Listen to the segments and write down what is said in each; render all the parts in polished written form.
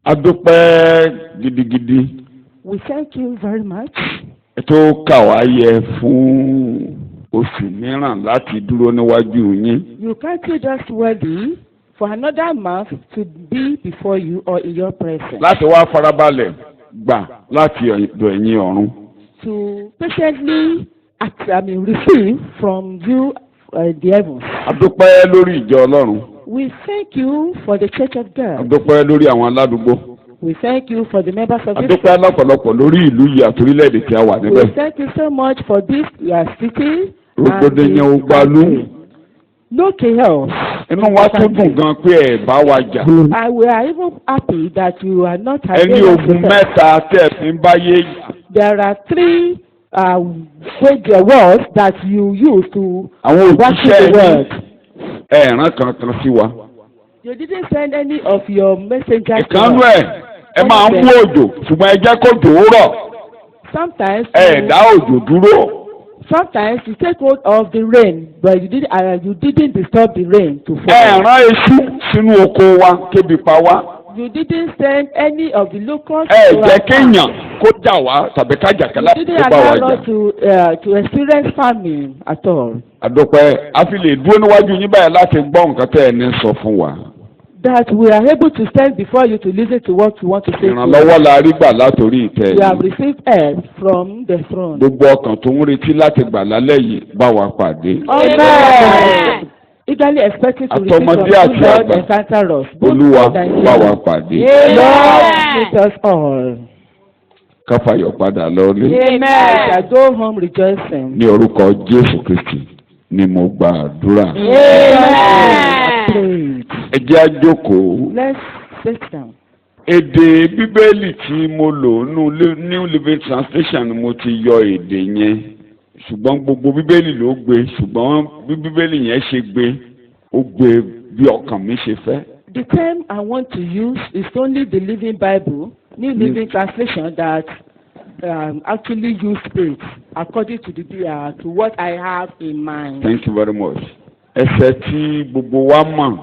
A dúpẹ́ gidigidi. We thank you very much. Ẹ tó kà wá yẹ fún oṣù mìíràn láti dúró níwájú yín. You counted us worthy for another month to be before you or in your presence. Láti wá farabalẹ̀ gbà láti ọ̀dọ̀ ẹ̀yin ọ̀run. To patiently receive from you the heavens. A dúpẹ́ lórí ìjọ Ọlọ́run. We thank you for the Church of A God. dúpẹ́ lórí àwọn aládùúgbò. We thank you for the members of A this. dúpẹ́ lọ́pọ̀lọpọ̀ lórí ìlú yìí àti orílẹ̀-èdè tí a wà We níbẹ̀. thank you so much for this your city. Rògbòdìyàn ò gbalú. No chaos. Inú wa tún dùn gan pé ẹ bá wa jà. And we are even happy that you are not Ẹni ogun mẹ́ta tẹ̀ fi ń báyé yà. There are three words that you use to Àwọn worship òjíṣẹ́ the yín word. ẹ̀ràn kankan sí wa. You didn't send any of your messengers. Ìkànnú ẹ máa ń mú òjò ṣùgbọ́n ẹ jẹ́ kó jò ó rọ̀. Sometimes Dá òjò dúró. sometimes you take hold of the rain, but you didn't disturb the rain to fall. Rán eṣú sínú oko wa kébi pa wá. You didn't send any of the locusts. Jẹ́ kéèyàn kó jà wá tàbí kájàkálá You tó didn't bá wa allow jà. us to experience famine at all. Àdópẹ́ a fi lè dúró níwájú yín báyìí láti gbọ́ nǹkan tẹ́ ẹ ní sọ fún wa. That we are able to stand before you to listen to what you want to say. To us. Ìrànlọ́wọ́ la rí gbà látòrí ìtẹ́ We have yìí. received help from the throne. Gbogbo ọkàn tó ń retí láti gbà lálẹ́ yìí bá wa pàdé. Amen. Eagerly expecting to receive from Àtọmọdé you, àti Lord, àgbà. encounter us. Both Olúwa good and bá evil. wa pàdé. Lord, meet us all. Káfáyọ̀ padà lọ́lé. Amen. I shall go home rejoicing. Ní orúkọ Jésù Kristi ni mo gba àdúrà. Amen. Ẹ jẹ́ á jókòó. Let's sit down. Èdè Bíbélì tí mo lò nínú New Living Translation ni mo ti yọ èdè yẹn. Ṣùgbọ́n gbogbo Bíbélì ló gbé. Ṣùgbọ́n bí Bíbélì yẹn ṣe gbé, ó gbé bí ọkàn mi ṣe fẹ́. The term I want to use is only the Living Bible, New Living Translation, that actually used it according to to what I have in mind. Thank you very much. Ẹsẹ̀ tí gbogbo wa mọ̀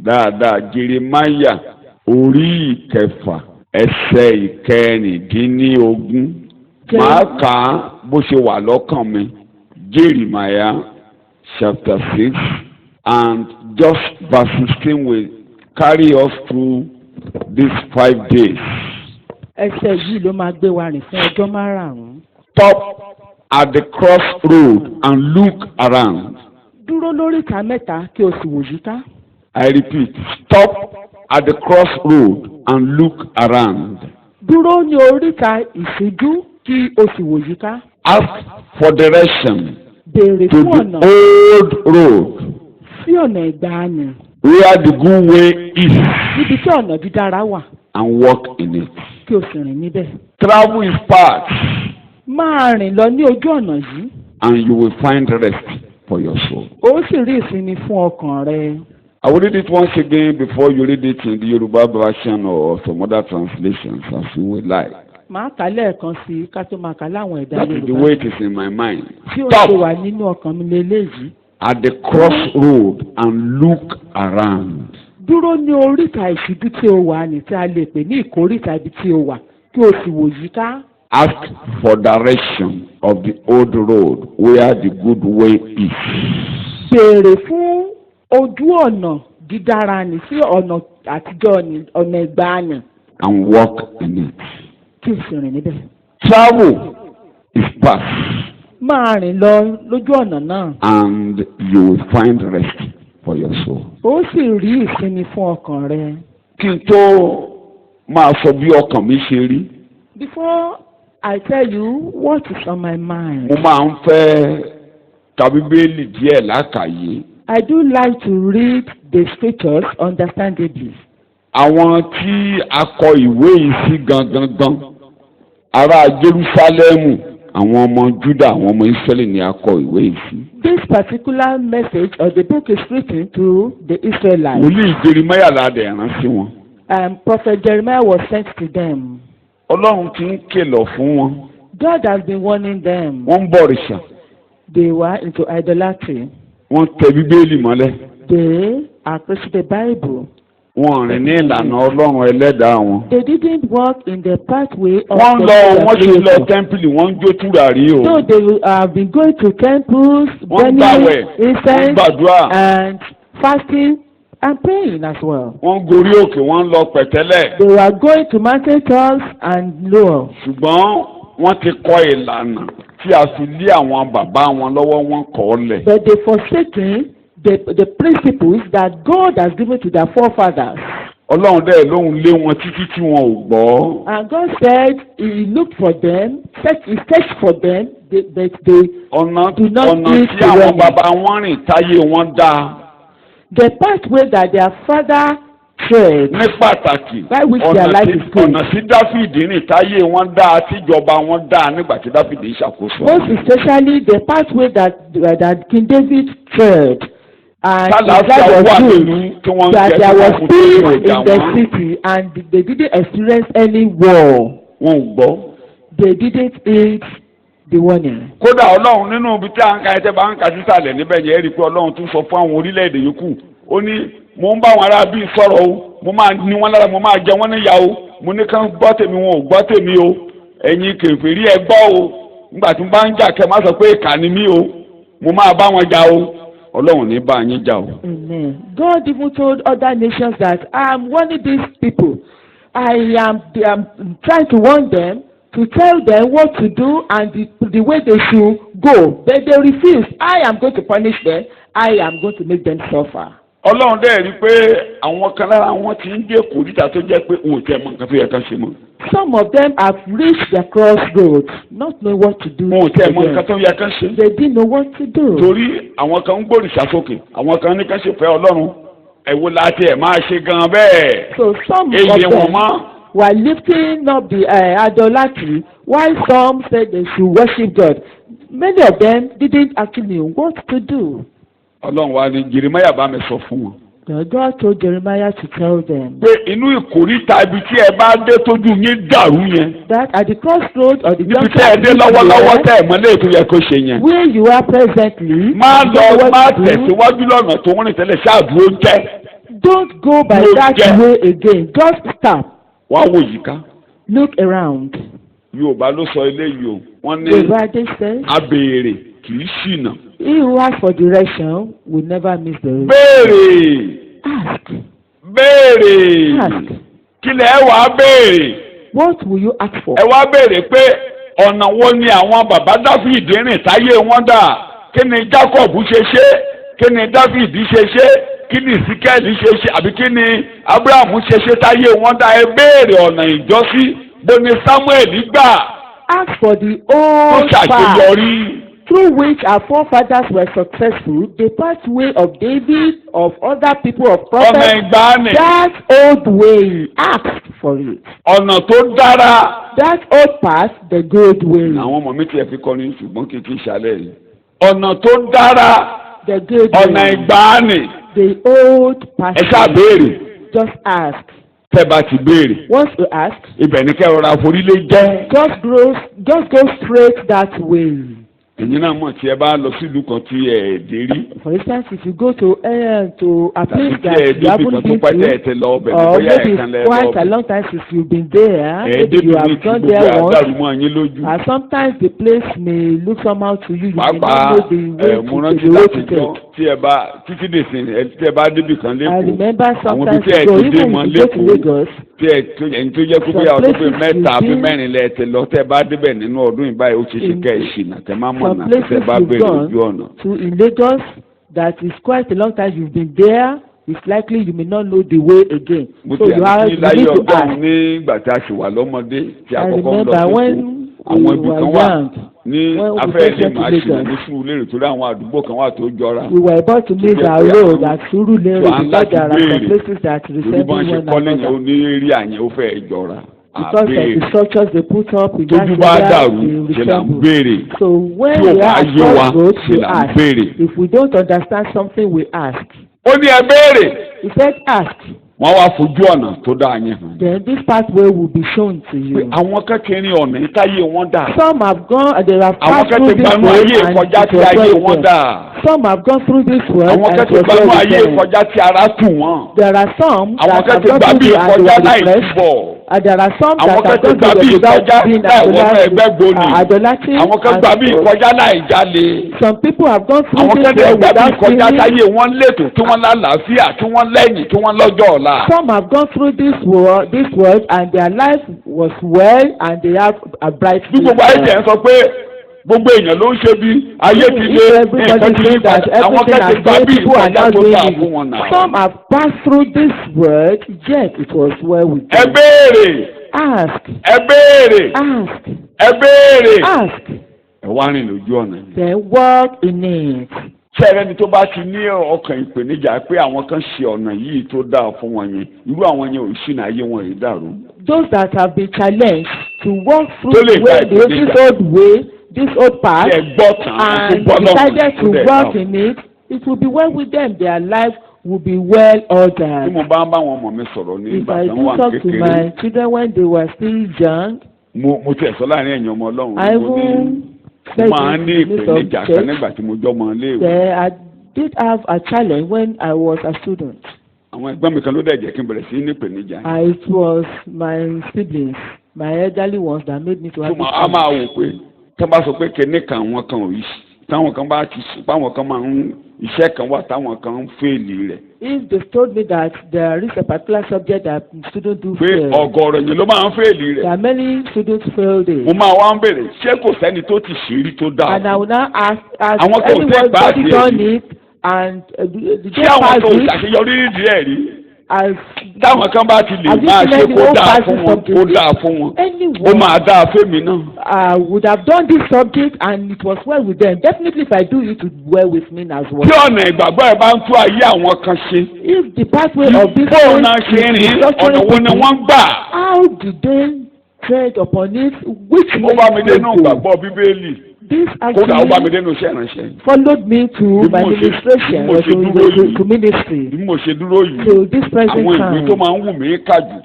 dáadáa, Jeremáyà orí ìkẹfà ẹsẹ̀ ìkẹrìndínlógún. Màá kà á bó ṣe wà lọ́kàn mi. Jeremiah chapter 6 and just verse 16 will carry us through these 5 days. Ẹsẹ̀ yìí ló máa gbé wa rìn fún ọjọ́ márùn-ún. Stop at the crossroad and look around. Dúró lóríta mẹ́ta kí o sì wò yíká. I repeat, stop at the crossroad and look around. Dúró ní oríta ìṣíjú kí o sì wò yíká. Ask for direction Béèrè to fún ọ̀nà the old road sí ọ̀nà ìgbàanì. where the good way is Níbi tí ọ̀nà dídára wà and walk in it. kí o sì rìn níbẹ̀. Travel his path Máa rìn lọ ní ojú ọ̀nà yìí. and you will find rest for your soul. Ó sì rí ìsinmi fún ọkàn rẹ. I will read it once again before you read it in the Yoruba version or some other translations as you would like. Màá kà lẹ́ẹ̀kan sí i ká tó máa kà láwọn ẹ̀dá That is the Yorùbá. way it is in my mind. Tí ó Stop ṣe wà nínú ọkàn mi lélẹ́yìí. at the crossroad and look around. Dúró ní oríta ìṣíjú tí o wà ní tí a lè pè ní ìkóríta ibi tí o wà kí o sì wò yíká. Ask for direction of the old road where the good way is. Béèrè fún ojú ọ̀nà dídára ní sí ọ̀nà àtijọ́ ní ọ̀nà ìgbàanì And walk in it. kí o sì rìn níbẹ̀. Travel his path Máa rìn lọ lójú ọ̀nà náà. and you will find rest for your soul. Ó sì rí ìsinmi fún ọkàn rẹ. Kí n tó máa sọ bí ọkàn mi ṣe rí, Before I tell you what is on my mind, mo máa ń fẹ́ ka Bíbélì díẹ̀ lákàyè. I do like to read the scriptures understandably. Àwọn tí a kọ ìwé yìí sí gangan ará Jerúsálẹ́mù, àwọn ọmọ Júdà, àwọn ọmọ Ísírẹ́lì ni a kọ ìwé yìí sí. This particular message or the book is written to the Israelites. Wòlíì Jeremáyà la dẹ̀ rán sí wọn. Prophet Jeremiah was sent to them. Ọlọ́run ti ń kìlọ̀ fún wọn. God has been warning them. Wọ́n ń bọ̀rìṣà. They were into idolatry. Wọ́n tẹ Bíbélì mọ́lẹ̀. They are preaching the Bible. Wọ́n rìn ní ìlànà Ọlọ́run ẹlẹ́dàá wọn. They didn't walk in the pathway of Wọ́n the lọ wọ́n ti lọ creator. tẹ́ḿpìlì wọ́n ń jó tùràrí o. So they have been going to temples, Wọ́n burning gbàwẹ̀, wọ́n incense, gbàdúrà. and fasting and praying as well. Wọ́n gorí òkè wọ́n lọ pẹ̀tẹ́lẹ̀. They were going to mountain tops and lower. Ṣùgbọ́n wọ́n ti kọ ìlànà tí a fi lé àwọn bàbá wọn lọ́wọ́ wọn kọ́ ọ lẹ̀. But they forsaken the principles that God has given to their forefathers. Ọlọ́run dẹ̀ lóhùn lé wọn títí tí wọn ò gbọ́. And God said He looked for them, He searched for them, but they Ọ̀nà do not need tí to àwọn run. bàbá wọn rìn táyé wọn dáa. The pathway that their father tread, Ní pàtàkì by which their life is good. ọ̀nà tí Dáfídì rìn táyé wọn dáa tíjọba wọn dáa nígbà tí Dáfídì ṣàkóso. Most especially the pathway that King David tread. And Tálàáfíà that wà was nínú good, tí wọ́n ń that jẹ́ there was fún peace ìjà in the wọn. city and they didn't experience any war. Wọn ò gbọ́. They didn't heed the warning. Kódà Ọlọ́run nínú ibi tí a ń ka ẹsẹ̀ bá ń ka sísàlẹ̀ níbẹ̀ yẹn rí i pé Ọlọ́run tún sọ fún àwọn orílẹ̀-èdè yòókù. Ó ní mo ń bá àwọn ará bíi sọ̀rọ̀ o, mo máa ní wọn lára, mo máa jẹ wọ́n níyà o, mo ní kán gbọ́ tèmi wọn ò gbọ́ tèmi o, ẹ̀yin kèfèrí ẹ gbọ́ o, nígbà tí mo bá ń jà kẹ́ má sọ pé ìkà ni mí o, mo máa bá wọn jà o, Ọlọ́run ní bá yín jà o. Amen. God even told other nations that I am warning these people. I am trying to warn them, to tell them what to do and the way they should go. But they refuse. I am going to punish them. I am going to make them suffer. Ọlọ́run dẹ̀ rí i pé àwọn kan lára wọn ti ń dé kòríta tó jẹ́ pé òun ò tẹ́ mọ nǹkan tó yẹ ká ṣe mọ́. Some of them have reached the crossroads, not knowing what to do. Wọn ò tẹ́ mọ nǹkan tó yẹ ká ṣe. They didn't know what to do. Torí àwọn kan ń gbòrìṣà sókè, àwọn kan ní ká ṣe fẹ́ Ọlọ́run, ẹ̀wò láti ẹ̀ máa ṣe gan bẹ́ẹ̀. So some Èyí of wọn them mọ́. were lifting up the idolatry, while some said they should worship God. Many of them didn't actually know what to do. Ọlọ́run wa ni Jeremiah bá mi sọ fún wọn. God told Jeremiah to tell them Pé inú ìkòríta ibi tí ẹ bá dé tójú yín dàrú yẹn. that at the crossroads or the Níbi tí ẹ dé lọ́wọ́lọ́wọ́ tẹ́ ẹ̀ mọ́lẹ́ ètò yẹ kó ṣe yẹn. where you are presently, Má you know lọ what má to do. tẹ̀síwájú lọ́nà tó ń rìn tẹ́lẹ̀ ṣáàdúró jẹ́. Don't go by Ló that jẹ́. way again. Just stop. Wá wò yíká. Look around. Yorùbá ló sọ eléyìí o. Wọ́n ní The Bible says, abèrè kì í ṣìnà. he who asks for direction will never miss the road. Béèrè. Ask. Béèrè. Ask. Kí lẹ̀ ẹ wá béèrè? What will you ask for? Ẹ wá béèrè pé ọ̀nà wo ni àwọn bàbá Dáfídì rìn táyé wọn dà? Kí ni Jacob ṣe ṣe? Kí ni Dáfídì ṣe ṣe? Kí ni Ìsíkẹ́lì ṣe ṣe? Àbí kí ni Abrahamu ṣe ṣe táyé wọn dà? Ẹ béèrè ọ̀nà ìjọsí. Bó ni Samuel gbà Ask for the tó old path ṣàṣeyọrí? through which our forefathers were successful, the pathway of David, of other people, of Ọ̀nà prophets, ìgbàanì. that old way. Ask for it. Ọ̀nà tó dára. That old path, the good way. Àwọn ọmọ mi tiẹ̀ fi kọrin ṣùgbọ́n kìkì ìṣàlẹ̀ yìí. Ọ̀nà tó dára. The good Ọ̀nà way. ìgbàanì. The old path. Ẹ ṣáà béèrè. Just ask. Tẹ́ bá ti béèrè. Once you ask, Ibẹ̀ ni kẹ́ rọra forílé jẹ́. just go straight that way. Ẹ̀yin náà mọ̀ tí ẹ bá lọ sílùú kan tí ẹ dé rí. For instance, if you go to a Tàbí place tí that ẹ you débi haven't kan tó been pẹ́ tẹ́ ẹ to, tẹ lọ ọbẹ̀ or bóyá maybe ẹ̀kan lẹ it's lọ quite a ọbẹ̀. long time since you've been there, Ẹ maybe débi you ní have tí gone gbogbo there once, àdàrú mọ́ yín lójú. and sometimes the place may look somehow to you. You may not Pàápàá know the mo way rántí to láti take. jọ tí ẹ bá títí dèsìn tí ẹ bá débi kan I lẹ́kọ̀ọ́. remember Àwọn ibi sometimes tí ẹ ago, ti dé even mọ́ if you go to lẹ́kọ̀ọ́. Lagos, Tí ẹ tó ẹni tó jẹ́ pé bóyá ọdún pé mẹ́ta àbí mẹ́rin lẹ tẹ lọ tẹ́ bá débẹ̀ nínú ọdún ìbáyìí ó ti ṣe kẹ́ ẹ̀ ṣìnà tẹ́ má mọ̀ some nà places tẹ́ bá you've béèrè gone ojú ọ̀nà. to in Lagos that is quite a long time you've been there, it's likely you may not know the way again. Mo So ti you àti láyé need to ọgbọ́n ask. nígbà tí a ṣì wà lọ́mọdé tí a I kọ́kọ́ ń lọ remember sí when àwọn we ibi were kan wà young, ní when we afẹ́ ilé first màá went to ṣìnà Lagos. ní Sùúrùlérè torí àwọn àdúgbò kan wà tó jọra. we were about to meet Tó jẹ́ our pé road àwọn- at Surulere So, à ń because láti there are some béèrè. places that Torí resemble bọ́n ṣe one kọ́lé yẹn ó another. ní eré àyẹn ó fẹ́ jọra. Because of Àbéèrè the structures they put up in that tójú bá area, dàrú they ṣe là ń resemble. béèrè. So when Tí ò we bá are yé wa crossroads, ṣe we là ń ask. béèrè. If we don't understand something, we ask. Ó ní ẹ béèrè. He said, ask. wọ́n wá fojú ọ̀nà tó dáa yẹn hàn. Then this pathway will be shown to pé you. àwọn kan ti rin ọ̀nà ìtayé wọn dà. Some have gone and they have àwọn passed kan through ti this gbanú world ayé and ìkọjá it tí was ayé well with wọn them. dà. Some have gone through this world àwọn and kan it ti was gbanú well ayé with them. ìkọjá tí ara tù wọ́n. There are some àwọn that kan have ti gone gbà bí through and they ìkọjá were láì depressed. túbọ̀. There are some that àwọn kan have ti gone gbà through bí without ìkọjá being láì wọnú ẹgbẹ́ gbòòní. idolatry. àwọn kan gbà bí ìkọjá láì jalè. Some people have gone through àwọn this kan ti world gbà bí without ìkọjá stealing. táyé wọn létò tí wọ́n lálàáfíà tí wọ́n lẹ́yìn tí wọ́n lọ́jọ́ ọ̀la. Some have gone through this world and their life was well and they have a bright bí gbogbo ayé jẹ́ ń sọ pé gbogbo èèyàn ló ń ṣe bí ayé ti dé nǹkan ti yí padà àwọn kan ti gbà bí ìkọjá tó dáa fún wọn náà. Some have passed through this world, yet it was well with ẹ them. béèrè Ask, ẹ béèrè ask, ẹ béèrè ask, ẹ wá rìn lójú ọ̀nà yìí. then walk in it. sẹ́rẹ́ ni tó bá ti ní ọkàn ìpèníjà pé àwọn kan ṣe ọ̀nà yìí tó dáa fún wọn yẹn irú àwọn yẹn ò ṣìnà ayé wọn yìí dàrú. Those that have been challenged to walk through Tó lè the way, gba this old way, this old path, ẹ gbọ́ tán and tó bọ́ lọ́wọ́ decided to walk in it, it will be well with them. Their life will be well bí ordered. mo bá ń bá àwọn ọmọ mi sọ̀rọ̀ ní If ìgbà I tí do wọ́n wà talk to kékeré my children when they were still young, mo tiẹ̀ sọ láàrin ẹ̀yin ọmọ ọlọ́run I mo ní even mo said máa ń ní in the midst ìpèníjà of kan church, nígbà tí mo jọ́ ọmọ iléèwé. I did have a challenge when I was a student. àwọn ẹgbẹ́ mi kan ló dẹ̀ jẹ́ kí n bẹ̀rẹ̀ sí ní ìpèníjà. It was my siblings, my elderly ones, that made me to have tó this a máa challenge. wò pé tó bá sọ pé kíní kan àwọn kan ò yí táwọn kan bá ti báwọn kan máa ń iṣẹ́ kan wà táwọn kan ń fèèlì rẹ̀. If they told me that there is a particular subject that students do pé fail, ọ̀gọ̀rọ̀ yìí ló máa ń fèèlì there rẹ̀. are many students failed it. mo máa wá ń bèrè ṣé kò sẹ́ni tó ti ṣèrí tó dáa. And I will now ask Àwọn kan ò tẹ́ gbà anybody sí done èyí. it and did they ṣé àwọn pass kan ò it ṣàṣeyọrí nídìí ẹ̀ rí. as táwọn kan bá ti lè Have you máa seen ṣe anyone kó dáa passing fún wọn something? kó dáa fún wọn. ó anyone máa dáa fẹ́mi náà. would have done this subject and it was well with them. Definitely if I do it would well with me as well. tí ọ̀nà ìgbàgbọ́ ẹ̀ bá ń tú ayé àwọn kan ṣe. If the pathway of this bóun way náà ṣe is rìn ọ̀nà wo ni wọ́n gbà. how did they tread upon it? Which ó way bá mi did they dénú go? gbàgbọ́ bíbélì This kódà ó bá mi actually dénú iṣẹ́ ìránṣẹ́. followed me to Bí my mo ṣe- ministration, bí mo ṣe dúró yìí. to ministry, bí mo ṣe dúró yìí to this present àwọn ìwé tó time. máa ń wù mí kà jù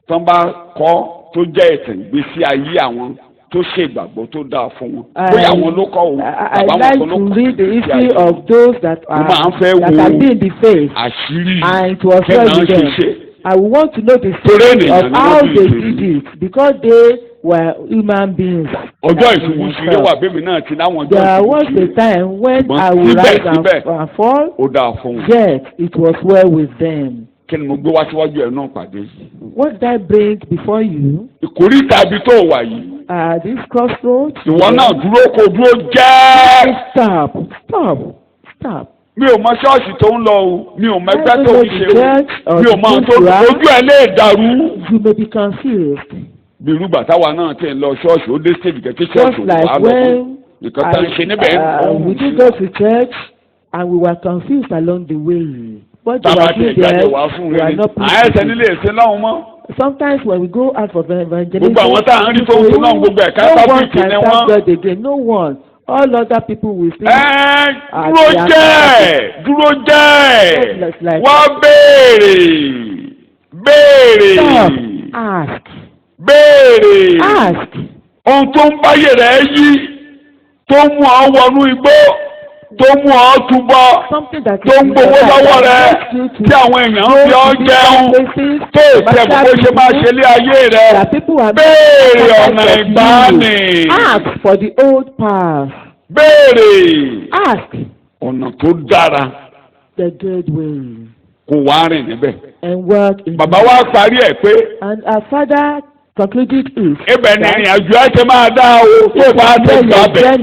tán bá kọ́ tó jẹ́ ìtàn ìgbésí ayé àwọn tó ṣe ìgbàgbọ́ tó dáa fún wọn. bóyá àwọn ló kọ́ o I bàbá like wọn tó ló to kọ́ read the ìgbésí history ayé. of those that Mo máa ń fẹ́ that wo have been in the faith, àṣírí and it was kẹ́nà well ń with them. ṣiṣẹ́. I want to know the Torí story ènìyàn of ni how wọ́n bí they ìṣèlú. did it because they were human beings. ọjọ́ ìṣubú sí yóò wà bẹ́ẹ̀ mi náà ti láwọn ọjọ́ There ìṣubú was sí a time when Ṣùgbọ́n I would rise síbẹ̀síbẹ̀, and fall, ó dáa fún wọn. yet it was well with them. kí ni mo gbé wá síwájú ẹ̀ náà pàdé. What did I bring before you? ìkórìtà ibi tó wà yìí This crossroads. ìwọ náà dúró kó dúró jẹ́. Stop, stop, stop. mi ò mọ ṣọ́ọ̀ṣì tó ń lọ o mi ò mọ ẹgbẹ́ tó ń ṣe o or mi ò mọ ohun tó ojú ẹ̀ lè dàrú. You may be confused. bí irúgbà táwa náà tẹ̀ ń lọ ṣọ́ọ̀ṣì ó dé stage kẹ́kẹ́ Just ṣọ́ọ̀ṣì ò like wá lọ when nǹkan tá ń ṣe níbẹ̀ we did go to church and we were confused along the way. What they táwa were tẹ̀ doing jáde there, wá fún we are rẹ not àyẹ̀sẹ̀ pleased. nílé èsè lọ́hùn mọ́. Sometimes when we go out for evangelism, gbogbo àwọn tá à ń rí tó ń tún náà gbogbo ẹ̀ka no one tábìlì can ni serve wọ́n. God again. No one. All other people will say, dúró jẹ́ dúró jẹ́ wá béèrè stop, ask, béèrè ask. ohun tó ń báyé rẹ̀ yí tó mú ọ wọnú igbó tó mú ọ túbọ̀ Something that tó ń gbowó lọ́wọ́ rẹ̀ tí àwọn èèyàn ń fi ọ jẹun tó ìtẹ̀ bó ṣe máa ṣe lé ayé rẹ̀ béèrè ọ̀nà ìgbàanì. Ask for the old path. béèrè Ask ọ̀nà tó dára the good way kó wá rìn níbẹ̀. and work in bàbá wa parí ẹ̀ pé And our father concluded it. ibẹ̀ ni ìrìn àjò ẹ̀ ṣe máa dá o tó bá tẹ̀ gbà bẹ̀ ó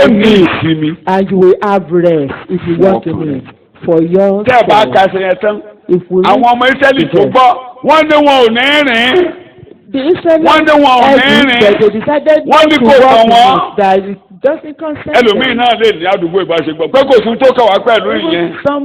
ní ìsinmi. And you will have rest if you walk in it for your tẹ́ ẹ bá soul. ka ẹsẹ̀ yẹn tán If we àwọn ọmọ Ísírẹ́lì tó gbọ́ wọ́n ní wọn ò ní rìn. the Israelites wọ́n ní wọn ò ní rìn. they decided wọ́n ní to kò walk kàn in wọ́n. it, that it doesn't concern ẹlòmíì them. náà lè ní àdúgbò ìbáṣepọ̀ pé kò sún tó kàn wá pẹ̀lú ìyẹn. Even some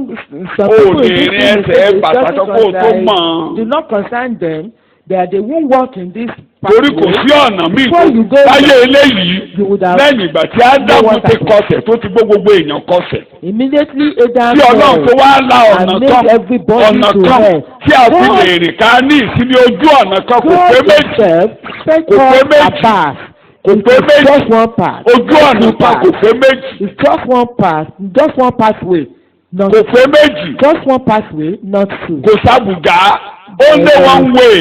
Ó people ní in this ní ministry, ẹsẹ̀ it bàtà doesn't tó kó o tó concern- mọ̀. do not concern them that they won't walk in this torí kò sí ọ̀nà míì Before you go láyé eléyìí you would have lẹ́yìn ìgbà tí Ádámù ti kọsẹ̀ tó ti gbogbo èèyàn kọsẹ̀. immediately Adam Tí Ọlọ́run tó wá la and ọ̀nà made kan everybody to kan hell. tí a fi lè rìn ká ní ìsinmi ojú ọ̀nà kan kò pé God méjì. himself set Kò pé us méjì. apart. Kò pé It's méjì. just one path. Ojú ọ̀nà kan kò pé méjì. It's just one path, just one pathway, not Kò pé méjì. just one pathway, not two. Kò sábùgá. Only one way.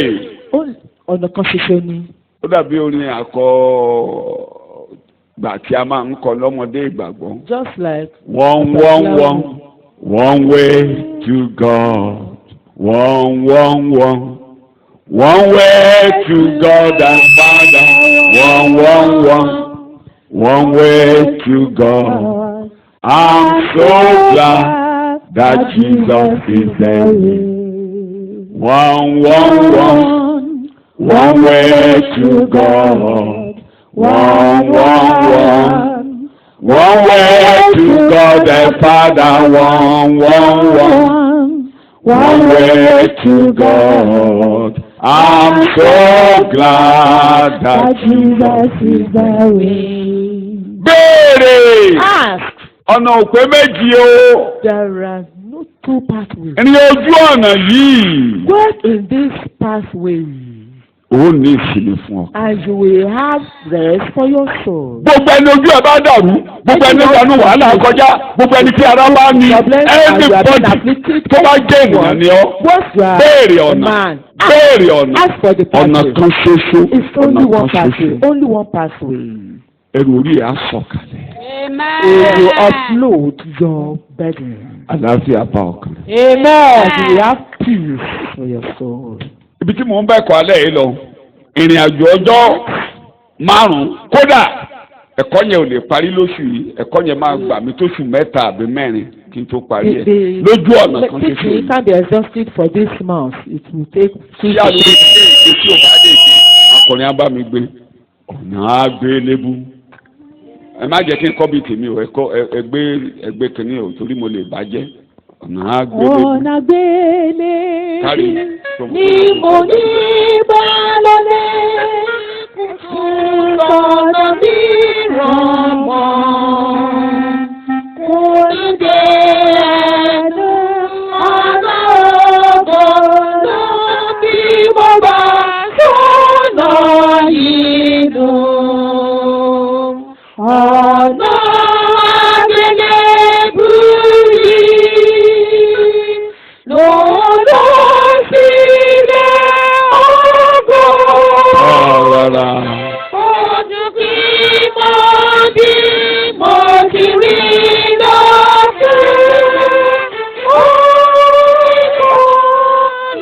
Ọ̀nà kan ṣoṣo ni. Ó dàbí orin gbà tí a máa ń kọ lọ́mọdé ìgbàgbọ́. Just like One way to God. One way to God and Father. One way to God. I'm so glad that Jesus is there. One way to God. One way to God the Father. One way to God. I'm so glad that Jesus is the way. Béèrè. ask. Ọ̀nà òpé méjì o. There are no two pathways. Ní ojú ọ̀nà yìí. Walk in this pathway. Ó ní ìsinmi fún ọ. And you will have rest for your soul. Gbogbo ẹni ojú ẹ bá dàrú, gbogbo ẹni wọnú wàhálà kọjá, gbogbo ẹni tí ara bá ní, everybody tó bá jẹ́ ènìyàn ni ọ́. Béèrè ọ̀nà, béèrè ọ̀nà, ọ̀nà kan ṣoṣo, It's only ọ̀nà one kan pathway. ṣoṣo. Only one pathway. Ẹrù orí ẹ̀ á sọ̀kalẹ̀. Amen. It will upload your burden. Àlàáfíà bá ọkàn. Amen. You will have peace for your soul. Ibi tí mò ń bá ẹ̀kọ́ alẹ́ yìí lọ, ìrìn àjò ọjọ́ márùn-ún kódà ẹ̀kọ́ yẹn ò lè parí lóṣù yìí, ẹ̀kọ́ yẹn máa gbà mí tóṣù mẹ́ta àbí mẹ́rin kí n tó parí ẹ̀ lójú ọ̀nà kan ṣoṣo It yìí. can be exhausted for this month. It will take Tí a lè ṣe èké tí ò bá lè ṣe, akọrin á bá mi gbé ọ̀nà àgbélébú. Ẹ má jẹ́ kí n kọ́ bí tèmi o, ẹgbẹ́ kìíní o torí mo lè bàjẹ́ ọ̀nà àgbélébú. ọ̀nà gbélé Kárí. ni mo ní bá lọ́lẹ̀ ọ̀nà mìíràn mọ́ kò ní dé ẹnu ọ̀nà ògo lọ bí mo bá sọ̀nà yìí lọ. Ọ̀nà àgbélébú yìí lọ́dọ̀ sílẹ̀ ògo. Rárá. Ojú kí mo bí mo ti rí lọ́sẹ̀.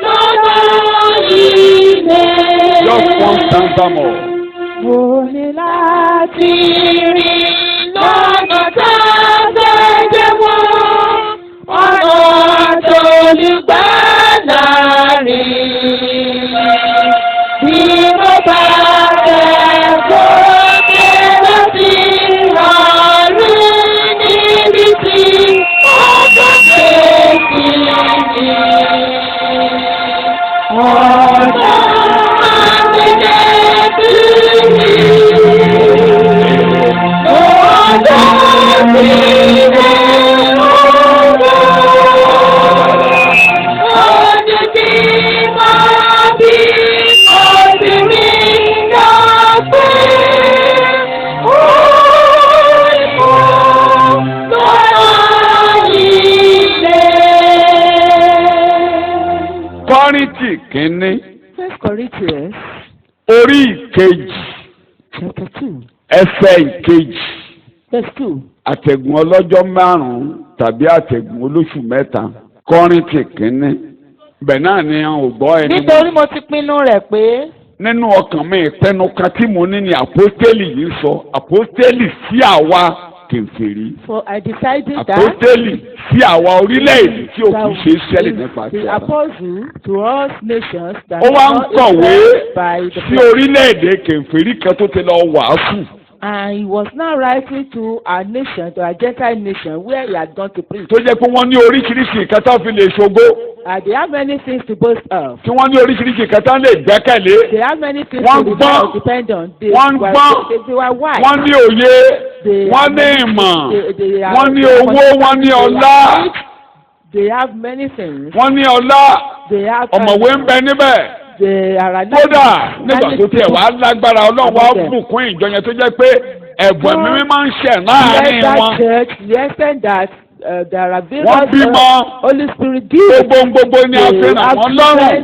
Lọ́dọ̀ ilẹ̀. Just one stanza more. Mo ní láti rìn lọ́nà tá a gbẹ́jẹ́ wọ́n, ọ̀nà tó lùgbàlà rìn. Bí mo bá fẹ́ gòkè lọ sí ọ̀run níbi tí ọjọ́ kéèkì ni. Ọ̀nà àgbélébú Kọ́ríńtì kínní First Corinthians orí ìkejì chapter 2 ẹsẹ̀ ìkejì verse 2. àtẹ̀gùn ọlọ́jọ́ márùn-ún tàbí àtẹ̀gùn olóṣù mẹ́ta Kọ́ríńtì kínní bẹ́ẹ̀ náà ni a ò gbọ́ ẹni. Nítorí mo ti pinnu rẹ̀ pé Nínú ọkàn mi ìpinnu kan tí mo ní ni àpọ́stélì yìí sọ àpọ́stélì sí àwa kèfèrí For I decided that àpọ́stélì sí àwa orílẹ̀-èdè tí ò kìí ṣe Ísírẹ́lì nípa ti the ara. apostle to us nations that Ó wá ń are not kọ̀wé influenced by the sí orílẹ̀-èdè kèfèrí kan tó ti lọ wàásù. and he was now writing to our nation, to our Gentile nation, where he had gone to preach. Tó jẹ́ pé wọ́n ní oríṣiríṣi nǹkan tó fi lè ṣògo. They have many things to boast of. tí wọ́n ní oríṣiríṣi kẹta lè gbẹ́kẹ̀lé. They have many things Wọ́n to gbọ́n. depend on. They Wọ́n were gbọ́n. wise. Wọ́n ní òye. They Wọ́n have ní many ìmọ̀. things. They are- Wọ́n ní owó. Wọ́n ní ọlá. They have many things. Wọ́n ní ọlá. They have Ọ̀mọ̀wé ń bẹ níbẹ̀. They are Kódà nígbà tó tiẹ̀ wá lágbára Ọlọ́run wá bùkún ìjọ yẹn tó jẹ́ pé ẹ̀bùn ẹ̀mí mímọ́ máa ń ṣẹ̀ láàárín that wọn. church, the extent that there are Wọ́n bímọ. various Holy Spirit gifts. Gbogbo ni a fi ràn wọ́n lọ́rùn.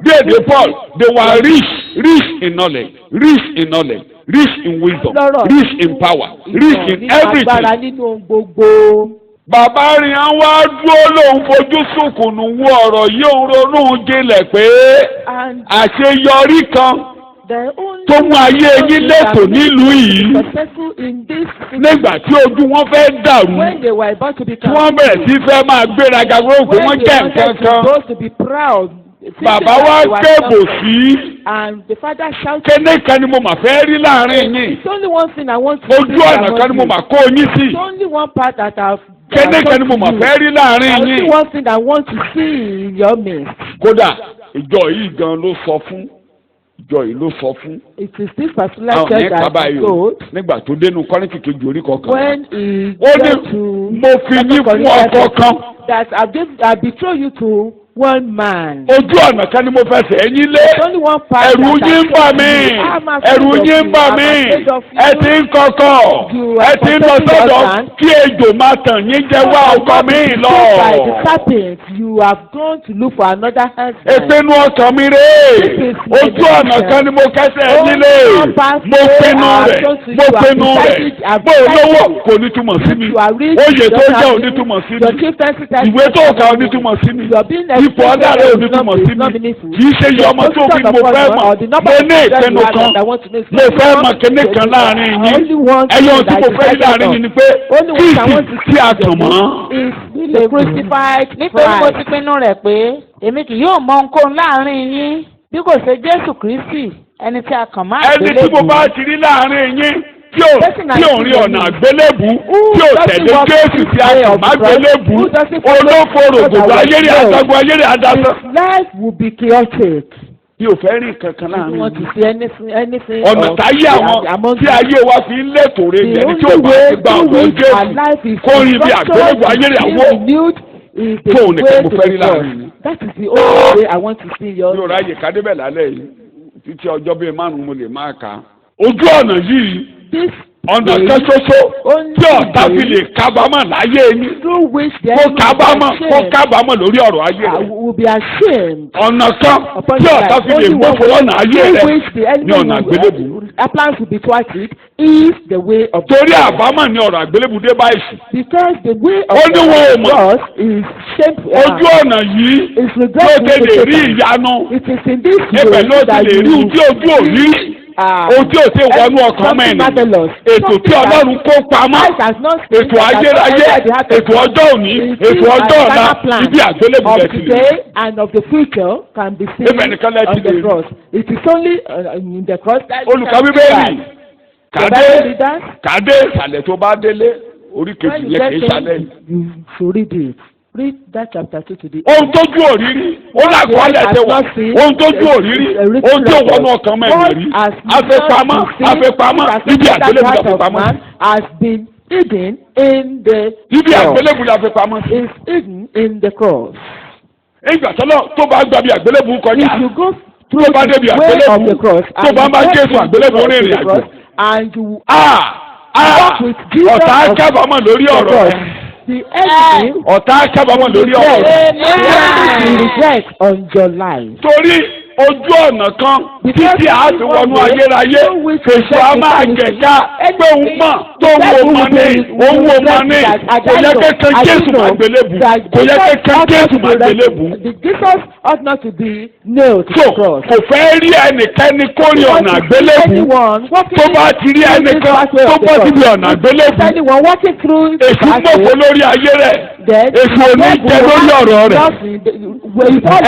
Bí èdè Paul, they were rich in knowledge, rich in wisdom, rich in power, rich in everything. Agbára nínú ohun gbogbo. Bàbá rìn án wá dúró lòun fojú sùnkùnù wo ọ̀rọ̀ yìí òun ronú jinlẹ̀ pé And àṣeyọrí kan the only tó mú ayé yín létò nílùú yìí successful in this nígbà tí ojú wọn fẹ́ dàrú when they were about to tí become wọ́n bẹ̀rẹ̀ sí fẹ́ máa gbéraga wọ́n pé wọ́n jẹ́ nǹkan kan. supposed to be proud. Bàbá wa kébò sí And the father shouted, kéde kan ni mo mà fẹ́ rí láàrin yín it's only one thing I want to ojú ọ̀nà kan ni mo mà kó yín sí It's only one part that kéde kan ni mo mà fẹ́ rí láàrin only yín. one thing I want to see in your midst. Kódà ìjọ yìí gan ló sọ fún ìjọ yìí ló sọ fún It is this particular àwọn church yẹn that kábàá he yìí o told nígbà tó dénú Kọ́ríńtì kejì orí kọkàn. when he Ó ní went to mo fi yín fún ọkọ kan. that I betroth you to one man. Ojú ọ̀nà kan ni mo fẹsẹ̀ ẹ̀yìn lé. It's only one part Ẹ̀rù that yín ń bà mí. I'm afraid Ẹ̀rù of yín ń you. bà I'm mí. afraid of you. Ẹ ti ń kọ̀kọ̀. You Ẹ are ti ń lọ protecting your sọ́dọ̀ husband. kí ejò máa tàn yín jẹ wá ọkọ mi lọ. By the serpent, you have gone to look for another husband. Ìpinnu ọkàn mi rè é. Ojú ọ̀nà kan ni mo kẹsẹ̀ ẹ̀yìn lé. Mo pinnu rẹ̀. Mo pinnu rẹ̀. Mo lówó kò ní túmọ̀ sí mi. You are rich. Oyè tó you jẹ́ ò don't ní have túmọ̀ sí your mi. chief executive Ìwé tó kà ò ní túmọ̀ sí mi. You are being Ipò ọ̀dà rẹ̀ ò ní túmọ̀ sí mi. Kì í ṣe iye ọmọ tó fi mo fẹ́ mọ̀. Mo ní ìpinnu kan. Mo fẹ́ mọ kíní kan láàrin yín. Ẹyọ tí mo fẹ́ rí láàrin yín ni pé Kristi tí a kàn mọ́. The crucified nítorí mo ti Christ. pinnu rẹ̀ pé èmi kì yóò mọ ohunkóhun láàrin yín bí kò ṣe Jésù Kristi ẹni tí a kàn máa Ẹni tí mo bá ti rí láàrin yín tí ò rí ọ̀nà àgbélébù tí ò tẹ̀lé Jésù tí a kàn má gbélébù olófo rògbòdò ayéré àtàgbò ayéré àdásán. His life will be chaotic. Mi ò fẹ́ rí kankan You láàrin want to yín. see anything Ọ̀nà of- táyé àwọn among tí ayé wa fi ń létò rẹ̀ the ẹni tí ò only bá way ti gba through ọ̀dọ̀ which our Jésù life is kó rí bí àgbélébù ayéré being àwọ̀. renewed is the Fóònù nìkan way mo to fẹ́ rí the láàrin yín. cross. That is the only way I want to see Mi ò your ráyè ká débẹ̀ lálẹ́ yìí títí ọjọ́ bíi márùn-ún mo lè máa kà á. Ojú ọ̀nà yìí this ọ̀nà way kan ṣoṣo only tí ọ̀tá fi lè kábàámọ̀ láyé yín. through which the Kó enemy will be kábàámọ̀ lórí ọ̀rọ̀ ayé rẹ̀. will be ashamed Ọ̀nà kan upon tí your ọ̀tá life. fi lè Only mú one fún ọ̀nà ayé through rẹ̀ which the ní ọ̀nà enemy àgbélébù. plans will be thwarted is the way of Torí àbámọ̀ ni ọ̀rọ̀ àgbélébù dé báyìí. because the way of Ó ní wọn ò mọ̀. cross is shameful. Ojú ọ̀nà yìí It's ló ti lè rí regretful. ìyanu. It is in this Ibẹ̀ way ló ti that lè rí you ojú ò rí. Ojú ò tí ì wọnú ọkàn mẹ́rin. Ètò tí Ọlọ́run kó pamọ́. Ètò ayérayé, ètò ọjọ́ òní, ètò ọjọ́ ọ̀la, ibi àgbélébù of rẹ̀ ti lè. today and of the future can be seen Ibẹ̀ nìkan lẹ ti on the lè rí. cross. It is only in the cross that Olùkọ́ Bíbélì kàdé Bible readers, kàdé ìsàlẹ̀ tó bá délé orí when kejì you yẹn kì í get sàlẹ̀ in, yìí. you should read it. Read that chapter 2 to the Ohun tójú òrírí, ó lákọọ́lẹ̀ ṣe wà. Ohun tójú òrírí, ohun tí ò wọnú ọkàn mẹ́rin rí. Àfipamọ́, àfipamọ́, ibi àgbélébù la fi pamọ́ sí. has been hidden in the Ibi cross. àgbélébù la fi pamọ́ sí. Is hidden in the cross. Ìgbà tó bá gba bí àgbélébù kọjá. If you go through Tó bá débi the way àgbélébù, of the cross tó bá bá you Jésù get àgbélébù into rìnrìn the àjò. cross, and you Ọ̀tá kábàámọ̀ lórí ọ̀rọ̀ rẹ̀. the enemy Ọ̀tá kábàámọ̀ lórí ọ̀rọ̀ rẹ̀. will regret on your life. Torí ojú ọ̀nà kan títí a ti wọnú ayérayé fèsì a máa jẹ̀ka pé òun mọ̀ tó wo mọ ní òun wo mọ ní kò yẹ kẹ́kẹ́ Jésù máa gbélébù kò yẹ kẹ́kẹ́ Jésù máa gbélébù. Jesus ought not to be nailed to So the cross. kò fẹ́ rí ẹnikẹ́ni kórè ọ̀nà àgbélébù tó bá ti rí ẹnìkan tó bọ́ síbi ọ̀nà àgbélébù anyone walking through èṣù mọ̀fọ́ lórí ayé rẹ̀ èṣù ò ní jẹ lórí ọ̀rọ̀ rẹ̀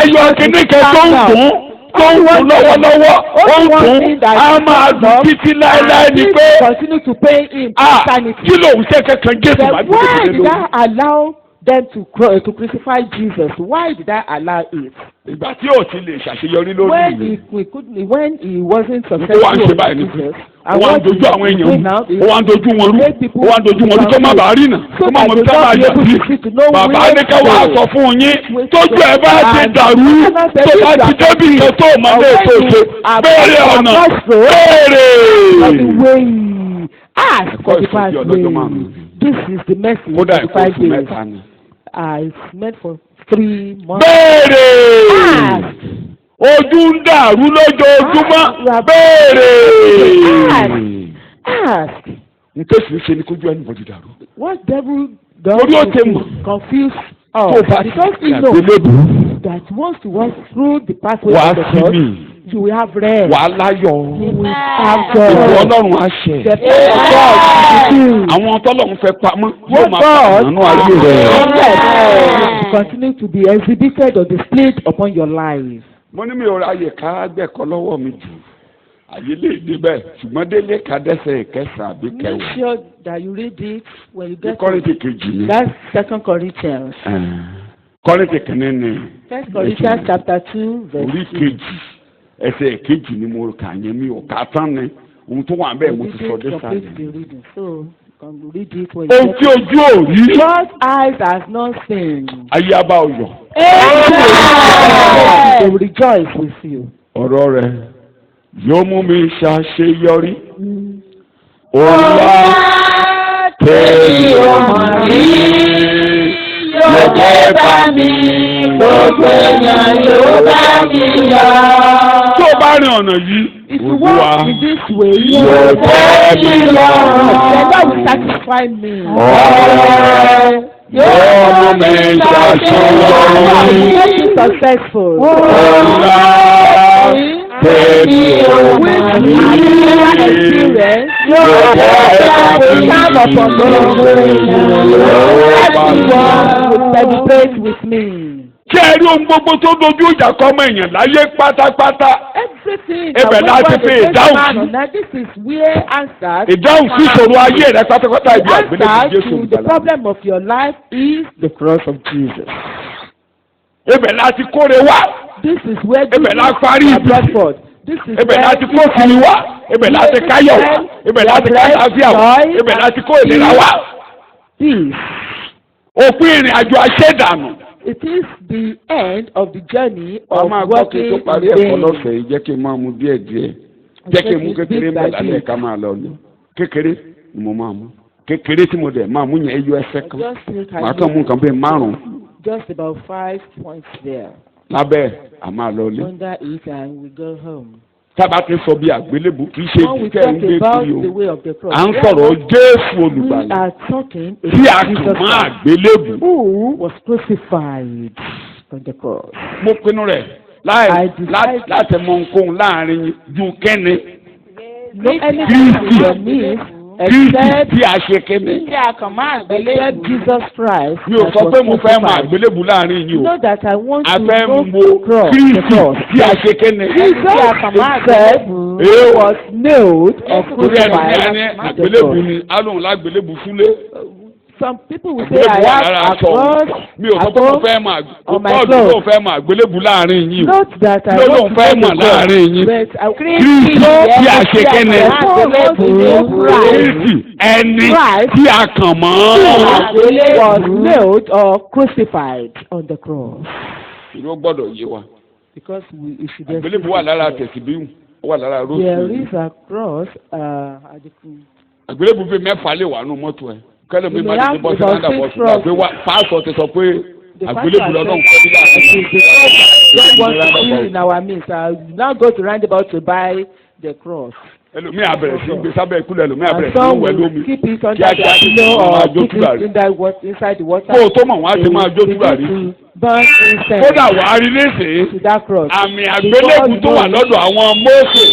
ẹyọ kìnnìkan tó ń gùn tó ń kún lọ́wọ́lọ́wọ́ ó ń kún á máa dùn títí láéláé ni pé continue to pay him eternity. kí lòun ṣe kankan Jésù máa gbé Why kékeré did lórí. I allow them to crucify Jesus. Why did I allow it? Ìgbà tí ò ti lè ṣàṣeyọrí lórí When he wasn't ó wá ń successful ṣe with báyìí ní Jesus, ó wá ń dojú àwọn èèyàn rú ó wá ń dojú wọn rú ó wá ń dojú wọn rú kó má bàa rí nà kó má mọ bí sábà yà sí. Bàbá ní ká wá sọ fún yín tójú ẹ bá ti dàrú tó bá ti débi nǹkan tó mọ ní ètò ṣe béèrè ọ̀nà béèrè. Ask for the past way. This is the message for the 5 days. It's meant for 3 months. Béèrè! Ojú ń dàrú lójoojúmọ́. Béèrè! Ask. Nǹkan sì ń ṣe ni kójú ẹni bọ̀dì dàrú. What devil does Orí ó ti is mọ̀. confuse Tó us. bá ti Because we gbàgbé know lébùú. that once you walk through the pathway Wàá of the sí cross, mi. you will have rest. Wàá láyọ̀. You will have Ìwọ joy. Ọlọ́run á ṣẹ. The power of God is with you. Àwọn tọ́lọ́run fẹ́ pamọ́ yóò What máa God pàmò nínú ayé rẹ̀. will continue to be exhibited or displayed upon your life. Mo ní mi ò ráyè ká gbẹ̀kọ́ lọ́wọ́ mi jù. Àyè lè débẹ̀ ṣùgbọ́n délé ká dẹ́sẹ̀ kẹsàn-án àbí Make kẹwàá. sure that you read it when you Ní get Kọ́ríńtì to kejì ni. that's 2 Corinthians. Kọ́ríńtì kìíní ni. 1 Corinthians chapter 2 verse Orí 2. kejì ẹsẹ̀ kejì ni mo kà yẹn mi ò kà tán ni. Ohun tó wà bẹ́ẹ̀ mo ti sọ dé Complete sàlẹ̀. the reading. So you can read it when you Ohun get tí ojú ò rí. God's eyes has not seen. Ayé abá ọyọ̀. They will rejoice with you. Ọ̀rọ̀ rẹ̀ yóò mú mi ṣàṣeyọrí. Ọlá tẹ̀lé ọmọ rí. Yóò jẹ́ bá mi. Gbogbo èèyàn yóò bá mi yọ. Tó o bá rìn ọ̀nà yìí, If you Olúwa walk in this way, yóò tẹ́ mi lọ́rùn. then that will satisfy me. Ọ̀rẹ́ yóò mú mi ṣàṣeyọrí. Make you successful. Ọlá tẹ̀lé ọmọ With rí. experience, Yóò jẹ́ will bá come upon mi. everyone will celebrate with me. Kí ẹ rí ohun gbogbo tó dojú ìjà kọ ọmọ èèyàn láyé pátápátá. Everything Ibẹ̀ láti fi ìdáhùn sí. now this is where answers. Ìdáhùn sí ìṣòro ayé rẹ pátápátá ibi àgbélébùú Answer Jésù to the ìgbàlà. problem of your life is the cross of Jesus. Ibẹ̀ láti kóre wá. This is where Ibẹ̀ la parí are ibi. brought forth. This is Ibẹ̀ where láti kó kiri wá. Ibẹ̀ láti káyọ̀ wá. Ibẹ̀ láti kálàáfíà wá. Ibẹ̀ láti kó ìlera wá. peace. Òpin ìrìn àjò àṣẹ̀dànù. It is the end of the journey Wọ́n of máa gbọ́ kí n working tó parí in ẹ̀kọ́ vain. lọ́sẹ̀ yìí jẹ́ kí n máa mu díẹ̀ díẹ̀. Jẹ́ kí n mú kékeré bẹ́ẹ̀ lálẹ́ ká máa lọ ní. Kékeré ni mo máa mú. Kékeré tí mo dẹ̀ máa mú yẹn ẹyọ ẹsẹ̀ kan. Just take Màá kàn mú nǹkan bíi márùn-ún. just about 5 points there. Lábẹ́ a máa lọ lé. Under it and we go home. Tábà ti sọ bí àgbélébù kì í ṣe When we ìdíkẹ́ talk ń gbé about kiri the o. way of the cross, À ń sọ̀rọ̀ Jésù we olùgbàlà are talking tí a about kàn Jesus mọ́ Christ, àgbélébù. who was crucified on the cross. Mo pinnu rẹ̀ láti mọ ohunkóhun láàrin ju kẹ́ni. No anything in your midst Kristi except tí a ṣe kẹ́ni. Tí a kàn máa gbélé except Jesus Christ. Mi ò that sọ was pé mo fẹ́ mọ crucified. àgbélébù láàrin yìí You o. know that I want A to fẹ́ know mo the cross. The Kristi cross. tí a ṣe kẹ́ni. Jesus himself Ee o. was nailed or Torí ẹni ní crucified ẹni on the àgbélébù cross. ni alóhùn lágbélébù fúlé. Some people will say Àgbélébù I wà lára have a aṣọ. cross Mi ò sọ pé mo fẹ́ mọ on my Pọ́ọ̀lù clothes. ló fẹ́ mọ àgbélébù láàrin yìí o. Not that I Ló lóun want to fẹ́ know mọ̀ the cross, láàrin yín. but I Kristi tí a ṣe kẹ́ni. Christ Kristi ẹni tí a kàn mọ́. was nailed or crucified on the cross. Ìlú gbọ́dọ̀ yé wa. Because we should Àgbélébù wà lára tẹ̀síbíù, ó wà lára róòsì. there is a cross at the Àgbélébù bíi mẹ́fà lè wà nù mọ́tò ẹ̀. Kẹ́lẹ́ mi You máa may ti have bọ́ sí about náà bọ̀ 6 sí náà pé wá pásọ̀ ti sọ pé the àgbélébù lọ́nà ń kọ́ nígbà God wants to be in our midst. Now go to roundabout to buy the cross. ẹlòmíì àbẹ̀rẹ̀ sí gbé sábẹ́ ìkúlẹ̀ ẹlòmíì àbẹ̀rẹ̀ And sí some wẹ̀ will lómi. keep it under Kíákíá the ti pillow máa or jó keep tùràrí. it inside the water. Kó o tó mọ̀ wọ́n á ti máa jó They tùràrí. begin to burn incense Kódà wàá rí léṣe to that cross. àmì àgbélébù tó wà lọ́dọ̀ àwọn Mósè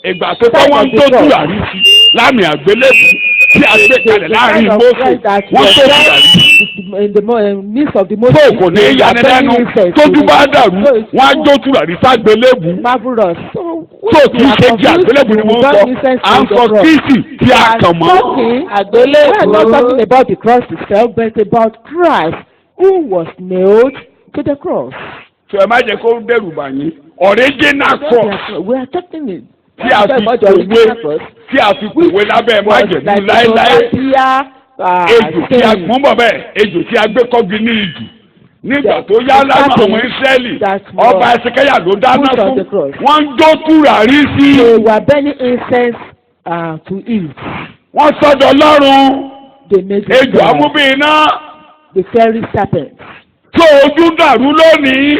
ìgbà tó tọ́ wọ́n ń tó tùràrí sí láàmì àgbélébù tí a gbé kalẹ̀ láàrin Mósè wọ́n tó tùràrí. In the midst of the most tó kò ní yanilẹ́nu tójú bá dàrú wọ́n á jó tùràrí ságbélébù. marvelous. tó kì í ṣe kí àgbélébù ni mo ń sọ à ń sọ Kristi tí a kàn mọ́. We are not talking about the cross itself, but about Christ who was nailed to the cross. sọ ẹ má jẹ́ kó dẹ́rù bà yín original cross We are talking it. tí a fi pòwe lábẹ́ májẹ̀mú láéláé. Ejò tí a mú bọ̀ bẹ́ẹ̀ ejò tí a gbé kọ́gi ní ìjì nígbà tó yá lánàá àwọn Ísírẹ́lì ọba Ẹsẹkẹ́yà ló dáná fún wọ́n ń jó tùràrí sí. They were burning incense to eat. Wọ́n sọ́dọ̀ Ọlọ́run They made ejò amúbìnrin the fiery serpent. tó ojú dàrú lónìí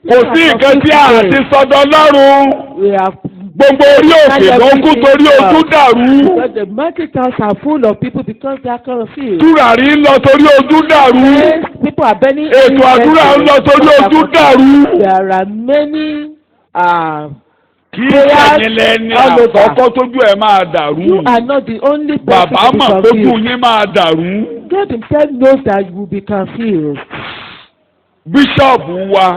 kò sí nǹkan tí a ti sọ́dọ̀ Ọlọ́run. We have Gbogbo orí òkè ló kú torí ojú dàrú. because the mountains are full of people because they are confused. Tùràrí ń lọ torí ojú dàrú. Yes, people are burning Ètò àdúrà ń lọ torí ojú dàrú. There are many Kì í ṣẹ̀yìn lẹ́ni àkọ́kọ́ tójú ẹ̀ máa dàrú. You are not the only person Bàbá to be mọ̀ tójú confused. yín máa dàrú. God himself knows that you will be confused. Bíṣọ̀bù wa,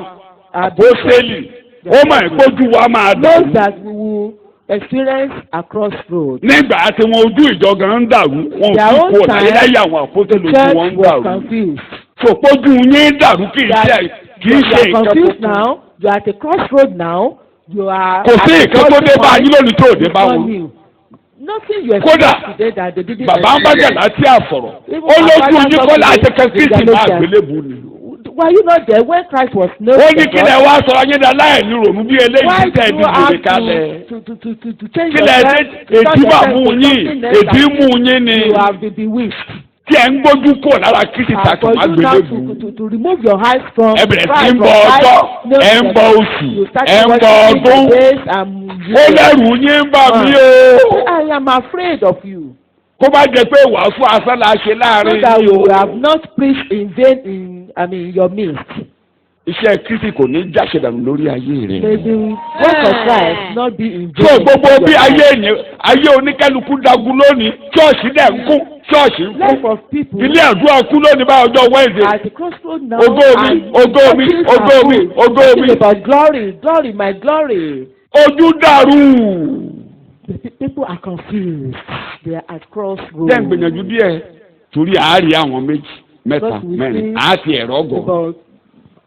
àpọ́sítélì, ó mọ̀ ìkójú wa máa Knows dàrú. that we will experience a crossroad. Nígbà tí wọn ojú ìjọ gan ń dàrú, wọn ò Their tún own kú time, ọ̀láyé àwọn àpọ́sítélì ojú Church wọn ń was dàrú. confused. Sòpójú yín dàrú kì í ṣe You are nǹkan confused tó kù. now. You are at a crossroad now. You are. Kò sí nǹkan tó dé bá yín lónìí tó dé bá wọn. Nothing you Kódà, expect today that they didn't Bàbá ń bá expect. jàdá sí àsọ̀rọ̀. Ó lójú yín kọ́lá àtẹ̀kẹ́ Kristi máa gbélébùú ni. Were you not there when Christ was nailed Ó to ní the kí lẹ cross? wá sọ ayé dá láìní ròmú bí Why eléyìí tẹ̀ do ní you have ìwé kalẹ̀. to change Kí lẹ yourself? dé èdí wà mú yín èdí mú yín ni You have been bewitched. tí ẹ̀ ń gbójú kò lára Kristi For tàkì má you now gbélébùú. to remove your eyes from Ẹ bẹ̀rẹ̀ sí Christ, ń bọ from ọjọ́, Christ, ẹ̀ ń bọ oṣù, you start ẹ̀ ń bọ worshiping ọdún. the days and Ó lẹ́rù yín bà mí o. I am afraid of you. Kó bá jẹ pé wàásù asán la ṣe So láàrin that yìí o. you have not preached in vain in your midst. Iṣẹ́ Kristi kò ní jáṣe dànù lórí ayé rẹ̀. May the work of Christ not be in vain. So gbogbo bí ayé oníkálukú dagun lónìí, ṣọ́ọ̀ṣì dẹ̀ ń kún, ṣọ́ọ̀ṣì ń Life kún. of people Ilé àdúrà kú lónìí bá ọjọ́ Wednesday. at the crossroad now. Ògo mi, and ògo mi, churches ògo are mi, full. ògo Talking mi. about glory, glory, my glory. Ojú dàrú. The people are confused. They are at crossroads. Jẹ́ ń gbìyànjú díẹ̀ torí àárí àwọn méjì, mẹ́ta, Because we mẹ́rin, see àti ẹ̀rọ ọgọ̀. About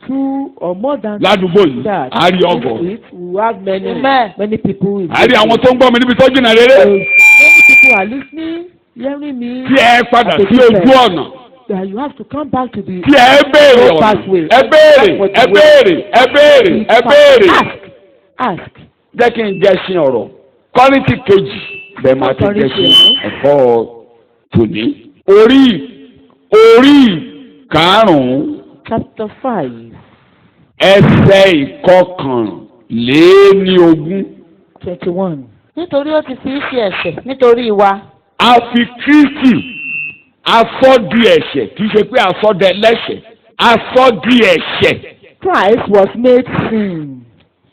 2 or more than Ládùúgbò yìí, that. àárí ọgọ̀. We have many, Amen. many people. Àárí àwọn tó ń gbọ́ mi níbi tó jìnnà rere. Many people are listening, hearing me. Tí ẹ padà sí ojú ọ̀nà. That you have to come back to the Tí ẹ béèrè ọ̀nà. Ẹ béèrè, ẹ béèrè, ẹ béèrè, ẹ béèrè. Ask. Jẹ́ kí n jẹ́ sin ọ̀rọ̀. Kọ́rìntì kejì bẹ́ẹ̀ máa ti jẹ́ sin ẹ̀kọ́ tòní. Orí karùn-ún. Chapter 5. Ẹsẹ̀ ìkọkànléníogún. 21. Nítorí ó ti fi í ṣe ẹ̀ṣẹ̀ nítorí wa. A fi Kristi asọ́di ẹ̀ṣẹ̀ kì í ṣe pé asọ́dẹ lẹ́ṣẹ̀ asọ́di ẹ̀ṣẹ̀. Christ was made sin.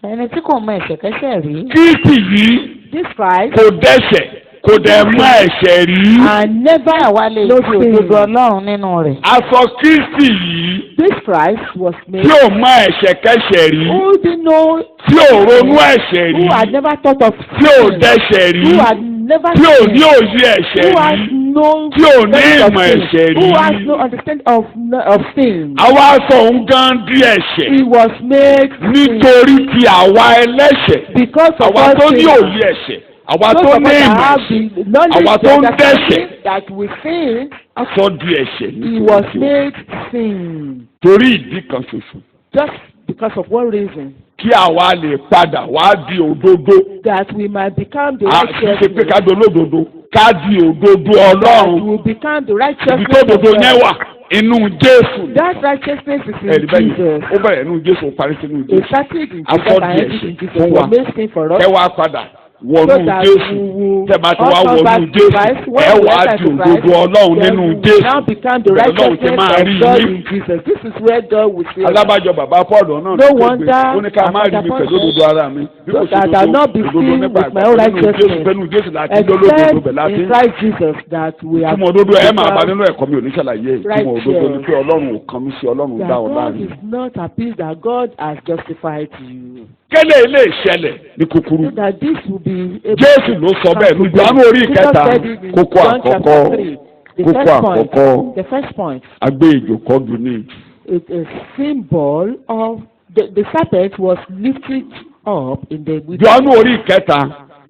Ẹni tí kò mọ ẹ̀ṣẹ̀ kẹ́ṣẹ̀ rí. Kristi yìí This Christ kò dẹ́ṣẹ̀ kò dẹ̀ mọ ẹ̀ṣẹ̀ rí. and never Àwa lè no fi sin. òdodo Ọlọ́run nínú rẹ̀. Aṣọ Kristi yìí This Christ was made tí ò mọ ẹ̀ṣẹ̀ kẹ́ṣẹ̀ rí who didn't know, tí ò ronú ẹ̀ṣẹ̀ rí who had never thought of tí ò sin, dẹ́ṣẹ̀ rí who had never tí ò ní sinned, òye ẹ̀ṣẹ̀ who has rí no tí ò ní knowledge of ìmọ̀ sin, ẹ̀ṣẹ̀ who has rí. no understanding of sin. Àwa aṣọ òun gan di ẹ̀ṣẹ̀ He was made sin nítorí ti àwa ẹlẹ́ṣẹ̀ because of àwa our tó ní sin. òye ẹ̀ṣẹ̀ àwa Those tó of ní us that ìmọ̀ have ẹ̀ṣẹ̀ the knowledge, àwa the tó ń understanding dẹ́ṣẹ̀ that we sin, aṣọ di ẹ̀ṣẹ̀ he was nítorí made sin. torí ìdí kan ṣoṣo Just because of one reason, kí àwa lè padà wá di òdodo that we might become the kì í ṣe pé righteousness. ká di olódodo ká di òdodo That Ọlọ́run we will become the ibi righteousness tó of òdodo yẹn God. wà inú Jésù That righteousness is in ẹ̀rí bẹ́ẹ̀ Jesus. ó bẹ̀rẹ̀ inú Jésù ó parí sínú It Jésù started in After Jesus and the ended in ẹ̀ṣẹ̀ Jesus. fún wa. For made sin for us. ẹ wá padà So wọnú that Jésù we will tẹ́ bá ti wá all come back wọnú to Jésù Christ. When ẹ we wá enter di to òdodo Christ, Ọlọ́run then nínú we will Jésù now become the Bẹ́ẹ̀ Ọlọ́run ti righteousness máa rí of God yín. in Jesus. This is where God will say, alábàjọ bàbá Paul náà No ló wonder ó ní ká má rí mi pẹ̀lú òdodo ara mi bí kò sí that I not be òdodo seen nípa with my own àgbà nínú Jésù righteousness, pẹ̀lú Jésù láti lólódodo except bẹ̀ láti in Christ Jesus that we have túmọ̀ òdodo ẹ̀ máa bá become, nínú ẹ̀kọ́ mi ò ní ṣàlàyé túmọ̀ òdodo ni pé Ọlọ́run ò kan mí sí Ọlọ́run that dá ọ God láàrin. is not appeased, that God has justified you. kélé ilé ìṣẹ̀lẹ̀ ní kúkúrú So that this will be able Jésù ló sọ bẹ́ẹ̀ ní Jòhánù orí Jesus ìkẹta said it in kókó John chapter àkọ́kọ́ 3. The kókó first point. àkọ́kọ́ The first point. agbé ìjòkó dùn ní a symbol of the serpent was lifted up in the wilderness. Jọ́nù orí ìkẹta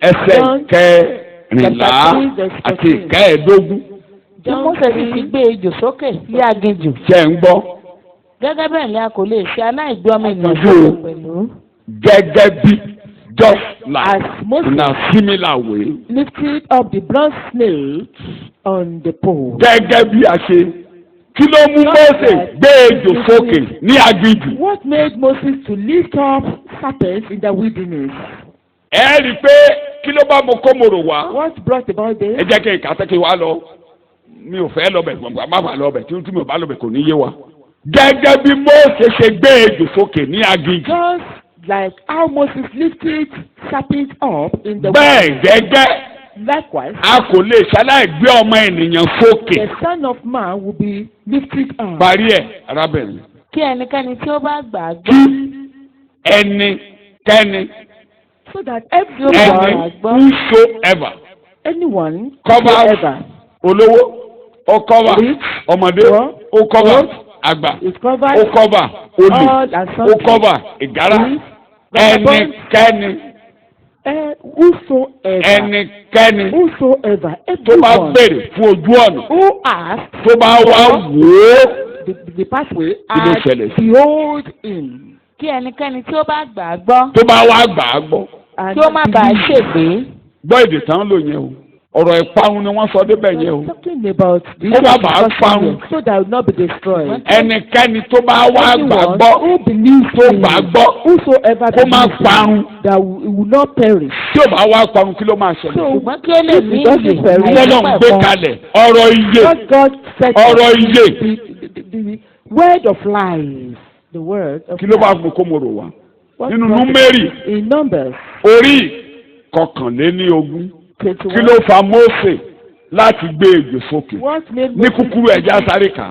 ẹsẹ̀ kẹrìnlá àti ìkẹẹ̀ẹ́dógún. tí Mósè sì fi gbé ejò sókè ní aginjù. Ṣé ń gbọ́? gẹ́gẹ́ bẹ́ẹ̀ ni a kò lè ṣe aláìgbé ọmọ ènìyàn sókè pẹ̀lú. Gẹ́gẹ́ bí just like As Moses in a similar way. lifted up the bronze snake on the pole. Gẹ́gẹ́ bí a ṣe kí ló mú Mósè gbé ejò sókè ní aginjù. What made Moses to lift up serpents in the wilderness? Ẹ rí i pé kí ló bá mo kó mòrò wá. What brought about this? Ẹ jẹ́ kí n kà á sẹ́kì wá lọ. Mi ò fẹ́ lọ́bẹ̀ má bà lọ́bẹ̀ tí mi ò bá lọ́bẹ̀ kò ní yé wa. Gẹ́gẹ́ bí Mósè ṣe gbé ejò sókè ní aginjù. Just like how Moses lifted serpents up in the Bẹ́ẹ̀ gẹ́gẹ́ likewise, a kò lè ṣaláì gbé ọmọ ènìyàn sókè. the Son of Man will be lifted up. Parí ẹ̀ arábìnrin. kí ẹnikẹ́ni tí ó bá gbà á Kí gbọ́. ẹnikẹ́ni So that everyone, whosoever anyone, covers whoever olówó ó cover rich, ọmọdé poor, ó cover old, àgbà is ó covered, cover olè all and ó something. cover ìgárá Rich, vagabond, ẹnikẹ́ni whosoever, whosoever, tó bá everyone béèrè fún ojú ọ̀nà who asked tó bá wá wò ó the pathway Kí ló and ṣẹlẹ̀ sí? behold him. kí ẹnikẹ́ni tí ó bá gbà á gbọ́. tó bá wá gbà á gbọ́ And kí ó má bàa believe. ṣègbé. gbọ́ èdè tán lò yẹn o ọ̀rọ̀ ìparun ni wọ́n sọ débẹ̀ yẹn o We're talking about the Kó má bàa destruction parun. so that will not be destroyed. ẹnikẹ́ni tó bá wá gbà Anyone gbọ́ who believes tó in gbà him, gbọ́ whosoever kó má believes in parun. him, that will not perish. tí ò bá wá parun kí ló máa ṣẹlẹ̀. So ṣùgbọ́n kí ó lè ní Because ìyè it's very Ọlọ́run gbé àìnípẹ̀kun. kalẹ̀ ọ̀rọ̀ iye what God said, ọ̀rọ̀ iye the word of life, the word of kí ló bá life. fún kó mo rò wá. What nínú God Númérì in Numbers orí kọkànléníogún 21. kí ló fa Mósè láti gbé ejò sókè What made ní kúkúrú ẹja sáré kà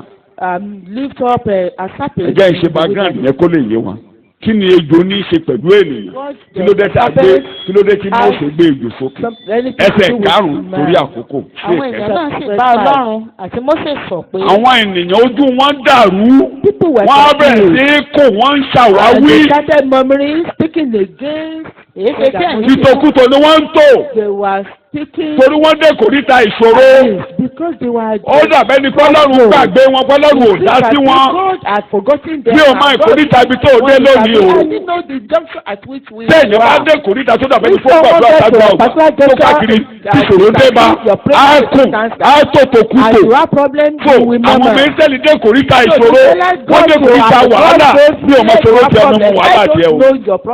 lift up a serpent? ẹjẹ ìṣe background yẹn kó lè yé wa kí ni ejò ní í ṣe pẹ̀lú ènìyàn What kí ló dé tá a gbé kí ló dé tí Mósè gbé ejò sókè ẹsẹ̀ anything karùn-ún torí àkókò sí àwọn èèyàn ìkẹta. náà sì bá Ọlọ́run àti Mósè sọ pé. àwọn ènìyàn ojú wọn dàrú People were wọ́n á bẹ̀rẹ̀ confused. sí í kó wọ́n ń And ṣàwáwí they started murmuring, speaking against. èyí ṣe tí ẹ̀yin ìtòkùtò ni wọ́n ń tò They were speaking torí wọ́n dé kòríta ìṣòro because they were. ó dàbẹ́ ni pọ́lọ́run gbàgbé wọn pọ́lọ́run ò dá sí wọn God had forgotten them. bí o máa ìkòríta ibi tó o dé lónìí o I didn't know the junction at which we téèyàn bá dé kòríta tó dàbẹ́ ni fún gbàgbọ́ àtàgbà ọ̀gbà tó káàkiri ìṣòro dé bá á kùn á tòtò and you kútò have problem fò you will àwọn murmur. mẹ́sẹ̀lì dé kòríta ìṣòro wọ́n dé kòríta wàhálà bí o mọ̀ ṣòro tí ẹnu mú wàhálà jẹ o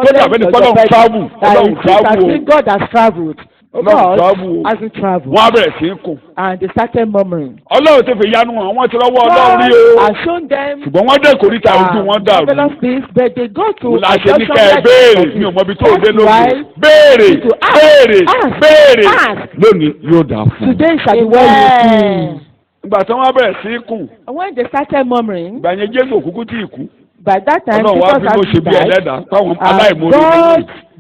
tó dàbẹ́ ni pọ́lọ́run travel ọlọ́run travel o God has travelled. Ọlọ́run God travel o hasn't travelled. wọ́n á bẹ̀rẹ̀ sí í kùn And they started murmuring. ọlọ́run ti fi yanu hàn wọ́n ti lọ́wọ́ ọlọ́run God rí o has shown them ṣùgbọ́n wọ́n dé kòríta ojú wọn dàrú marvelous things, but they go to la a ṣe ní junction ká ẹ like béèrè this. mi ò mọ ibi tó o dé That's lónìí why béèrè to ask, béèrè ask, béèrè ask. lónìí yóò dà fún un. Today shall be well with Amen. you. ìgbà tí wọ́n bẹ̀rẹ̀ sí í kùn And when they started murmuring, ìgbà yẹn Jésù òkúkú tí ì kú by that time ọlọ́run wá Jesus bí mo ṣe had bí died. ẹlẹ́dàá táwọn And aláìmoore God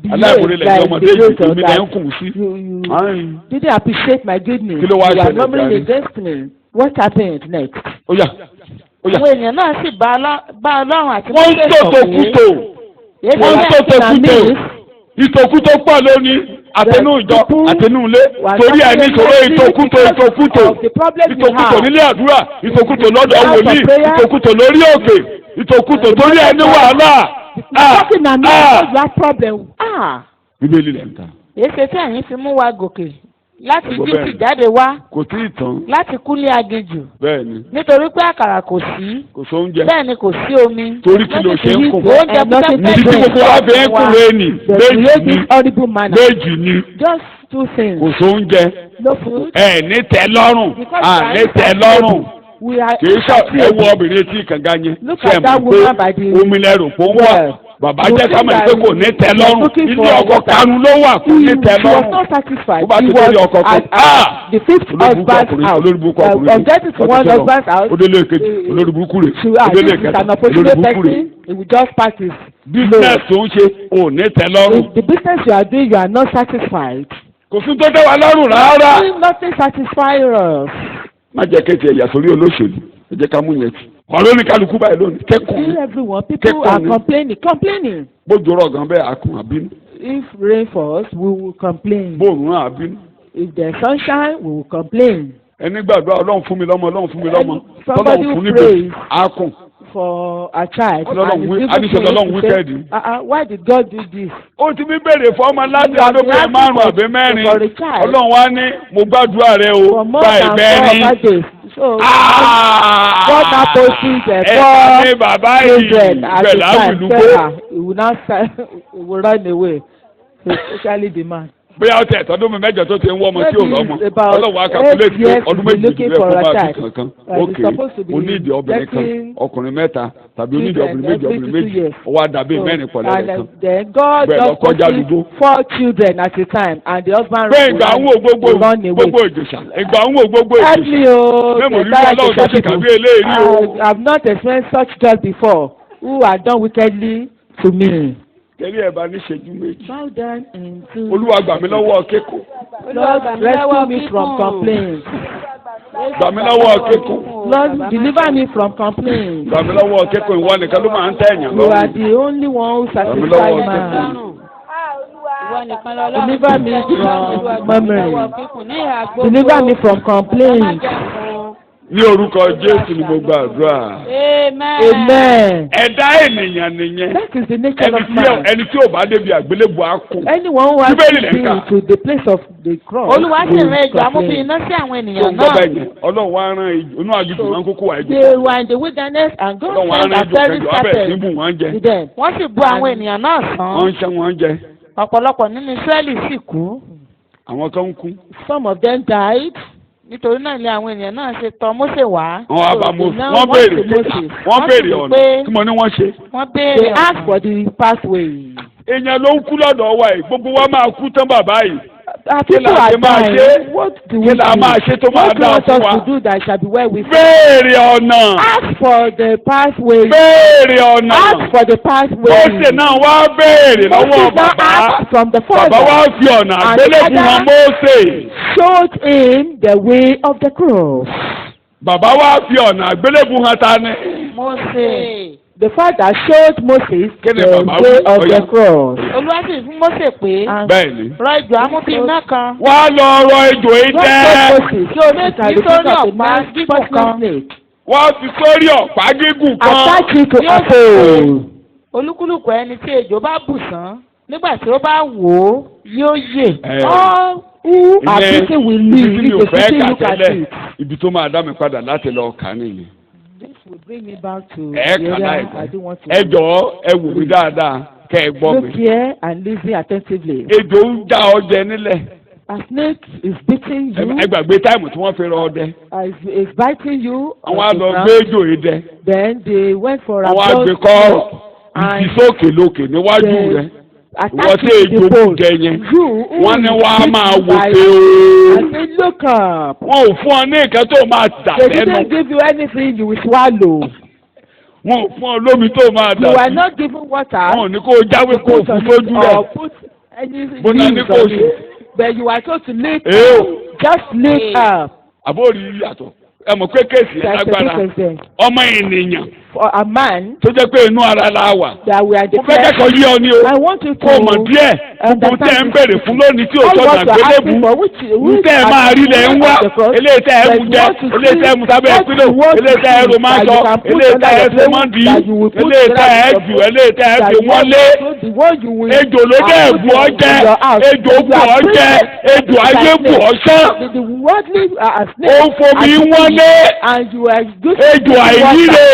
nínú aláìmoore lẹ́yìn behaved ọmọdé like yìí the èmi lẹ́ ń creator kùn sí. you Ayin. didn't appreciate my goodness. Kí ló wá You are ṣẹlẹ̀ murmuring jàre? against me. What happened next? ó yá ó yá àwọn èèyàn náà sì bá Ọlọ́run àti wọ́n ń Mósè sọ tòtò pé. kútò èyí wọ́n ń ṣe tòtò kútò ìtòkútò pọ̀ lónìí àtẹnú ìjọ àtẹnú ilé torí ẹni sọ̀rọ̀ ìtòkútò ìtòkútò nílé àdúrà ìtòkútò lọ́dọ̀ wòlíì ìtòkútò lórí òkè ìtòkútò torí ẹni wàhálà. Talking and you have problem. Bíbélì lẹ̀ ń ta èyí ṣe tí ẹ̀yin fi mú wa gòkè láti Gbogbo Íjíbítì bẹ́ẹ̀. jáde wá kò tí ì tán láti kú ní aginjù bẹ́ẹ̀ ni nítorí pé àkàrà kò sí kò sóúnjẹ bẹ́ẹ̀ ni kò sí omi. torí kí ló ṣe ń kùn. oúnjẹ púpọ̀ níbi tí gbogbo wa fi ń kùn lé ní They méjì create ní this horrible manner. méjì ní Just two things. kò sóúnjẹ No food. ẹ ní tẹ́ lọ́rùn à ní tẹ́ lọ́rùn We are kì í sọ ẹ wo obìnrin tí kànga yẹn Look ṣe at that mọ̀ woman by pé the omi lẹ́rù kó ń wà well. bàbá You jẹ́ think kámẹ́ that pé kò ní tẹ́ you are lọ́rùn looking ilé for ọkọ water. kanu ló wà kò ní tẹ́ He was lọ́rùn. not satisfied. Ó bá He ti was lórí ọkọ kan, at the fifth husband's house. On getting to one husband's house, odele kejì olórí burúkú rẹ̀ she odele is kẹta an olórí opportunity burúkú rẹ̀. person. He will just pack his business tó ń ṣe ò ní tẹ́ lọ́rùn. If the business you are doing, you are not satisfied. kò sí tó tẹ́ wa lọ́rùn rárá. Nothing satisfies us. má jẹ́ kẹ́tì ẹ̀yà sórí olóṣèlú ẹ jẹ́ ká mú yẹn tì. ọ̀rọ̀ ní kálukú báyìí lónìí kẹ́kọ̀ọ́ See everyone, people are complaining. bójú rọ̀ gan bẹ́ẹ̀ akùn àbínú. If rain falls, we will complain. bóòrùn náà àbínú. If there's sunshine, we will complain. ẹni gbàdúrà ọlọ́run fún mi lọ́mọ ọlọ́run fún mi lọ́mọ Somebody ọlọ́run fún who níbi prays akùn. for a child. Ọlọ́run wíkẹ́ẹ̀dì. Why did God do this? ó ti fi béèrè fún ọmọ láti àdókòwò márùn àbí mẹ́rin ọlọ́run wá ní mo gbàdúrà rẹ o For more gba than 4 ìbẹ́rin. days. So God now posted the ẹ̀ka ní bàbá yìí children at the bẹ̀rẹ̀ time. àwìlúgbó. Sarah, he will now start, he will run away. So especially the man. bóyá ó tẹ̀ tọ́dún mi mẹ́jọ tó ti ń wọ́ ọmọ tí ò lọ́mọ Maybe it's about ọlọ́run wá calculate 8 pé years ọdún to be méjì looking ìdílé for fún a bá child. bí kankan He's ok supposed to be onídìí obìnrin kan getting ọkùnrin mẹ́ta tàbí onídìí children obìnrin méjì every obìnrin 2 méjì years. ọwọ́ àdàbí mẹ́rin pọ̀lẹ́ and rẹ̀ kan. then God Bẹ́ẹ̀ lọ just kọjá posted lúgbó. 4 children at a time and the husband pé ìgbà ń wò gbogbo run away. gbogbo ìjòṣà ìgbà ń wò gbogbo Help ìjòṣà me, oh, Memo, the you know entire Ọlọ́run tó ṣe Ìjẹ̀ṣà kàwé people. eléyìí o. I have not experienced such God before who are done wickedly to me. tẹ̀lé ẹ̀ bá ní ṣẹ́jú méjì. Bow down into. olúwa gbà mí lọ́wọ́ kékun. Lord, rescue me from complaints. gbà mí lọ́wọ́ kékun. Lord, deliver me from complaints. gbà mí lọ́wọ́ kékun ìwọ nìkan ló máa ń tẹ̀yàn You are lọ́wọ́. the only one who satisfies lọ́wọ́ man. Ìwọ nìkan lọ́lọ́run. Deliver me from memory. Ní ìhà gbogbo. Deliver me from complaints. ní orúkọ jésù ni mo gbàdúrà. Amen. Amen. ẹ̀dá ènìyàn nìyẹn. That is the nature of man. ẹni tí ò bá débi àgbélébùú á kù. Anyone who has Bíbélì lẹ̀ ń kà. been to the place of the cross. Olúwa sì will rán ejò amúfin complain. iná sí àwọn tó ènìyàn ń gbọ́ náà. bẹ́ẹ̀ yẹn ọlọ́run wá rán inú àjùjù máa ń kókó wá ẹjọ́. They were in the wilderness and God ọlọ́run wá sent rán a ẹjọ́ very kẹjọ abẹ́ serpent ìsìnbù wọn jẹ. to them. Wọ́n sì bu àwọn ènìyàn náà wọ́n sán. ń ṣẹ́ wọn jẹ. Ọ̀pọ̀lọpọ̀ nínú Ísírẹ́lì sì kú. àwọn kan ń kú. Some of them died. Nítorí náà ilé àwọn ènìyàn náà ṣe tọ̀ Mósè wá. wọ́n wá bá So Mósè now wọ́n what béèrè to Moses? wọ́n béèrè sì ọ̀nà pé- tí mo ní wọ́n ṣe. Wọ́n They béèrè asked for the pathway. èèyàn ló ń kú lọ́dọ̀ wa yìí gbogbo wa máa kú tán bàbá yìí. Our Kí people la are ṣe máa dying. ṣe? What do we Kí la do? máa ṣe tó máa What do you dáa want fún us wa? to do that shall be well with us? béèrè ọ̀nà Ask for the pathway. béèrè ọ̀nà. Ask for the pathway. Mósè náà wá béèrè lọ́wọ́ Moses now bàbá. asked from the Bàbá wá Father. fi ọ̀nà And àgbélébùú the hàn father- Mósè. Showed him the way of the cross. Bàbá wá fi ọ̀nà àgbélébùú hàn ta ni. Mósè. The Father showed Moses Kí ni the bàbá way wí? of Ọ̀yá. the cross. Olúwa sì fún Mósè pé And bẹ́ẹ̀ ni. rọ ejò amúfin iná kan. wá lọ rọ ejò yìí God dẹ́. told Moses Kí o ní that the nítorí people of the ọ̀pá man gígùn poisonous kan. snake. wá fi sórí ọ̀pá gígùn kan. Attach it to Yóò a pole. Olúkúlùkù ẹni tí ejò bá bù sán nígbà tí ó bá wò ó yóò yè. All who are Ìyẹn beaten will ibi live tí mi if ò they fẹ́ quickly kà look at tẹ́lẹ̀ it. ibi tó máa dá mi padà láti lọ kà nìyẹn. This will bring me back to ẹ the kà area I láìpẹ́. don't want to. ẹ jọ̀ọ́ ẹ wò mí dáadáa kẹ́ ẹ gbọ́ Look mi. here and listen attentively. ejò ń já ọdẹ nílẹ̀. A snake is beating you, ẹ gbàgbé táìmù tí wọ́n fi rọ ọdẹ. is biting you. on àwọn á the lọ ground. gbé ejò yìí dẹ. Then they went for a àwọn á blood gbé kọ́ snake and ìdí sókè lókè níwájú they rẹ̀. ìwọ attached tí it to ejò the pole. jẹ yẹn. You who wọ́n ní is wàá beaten máa wò by- pé ooo. I say look up. wọn ò fún ọ ní nǹkan tó máa dà They sẹ́nu. didn't give you anything you will swallow. wọn ò fún ọ lómi tó máa You dà were sí. not given water. wọn ò ní kó o jáwé kó o Put fún on sójú it rẹ̀. or put any Bóná ní leaves kò on sí. it. But you are told to lift Èé o. up. Just lift up. àbórí yàtọ̀ ẹ mọ̀ pé kéèsì That's the lágbára difference. ọmọ ènìyàn For a man tó jẹ́ pé inú ara la wà. that we are mo fẹ́ declared. kẹ́kọ̀ọ́ yí ọ ní o. I want you to kó o mọ̀ díẹ̀ gbogbo tẹ́ ẹ ń bèrè fún lónìí tí o all tọ́ what you are nàgbélébù. asking for which tẹ́ ẹ máa rí lẹ̀ ń wá eléyìí tẹ́ ẹ mú jẹ eléyìí tẹ́ ẹ mú sábẹ́ pílò eléyìí tẹ́ ẹ rò máa sọ eléyìí tẹ́ ẹ ṣe mọ́ di eléyìí tẹ́ ẹ jù eléyìí tẹ́ ẹ fi wọ́n lé. ejò ló dé ẹ̀bù ọ jẹ ejò bù ọ jẹ ejò ayé bù ọ sán. ó ń fomi wọ́n lé ejò àìríre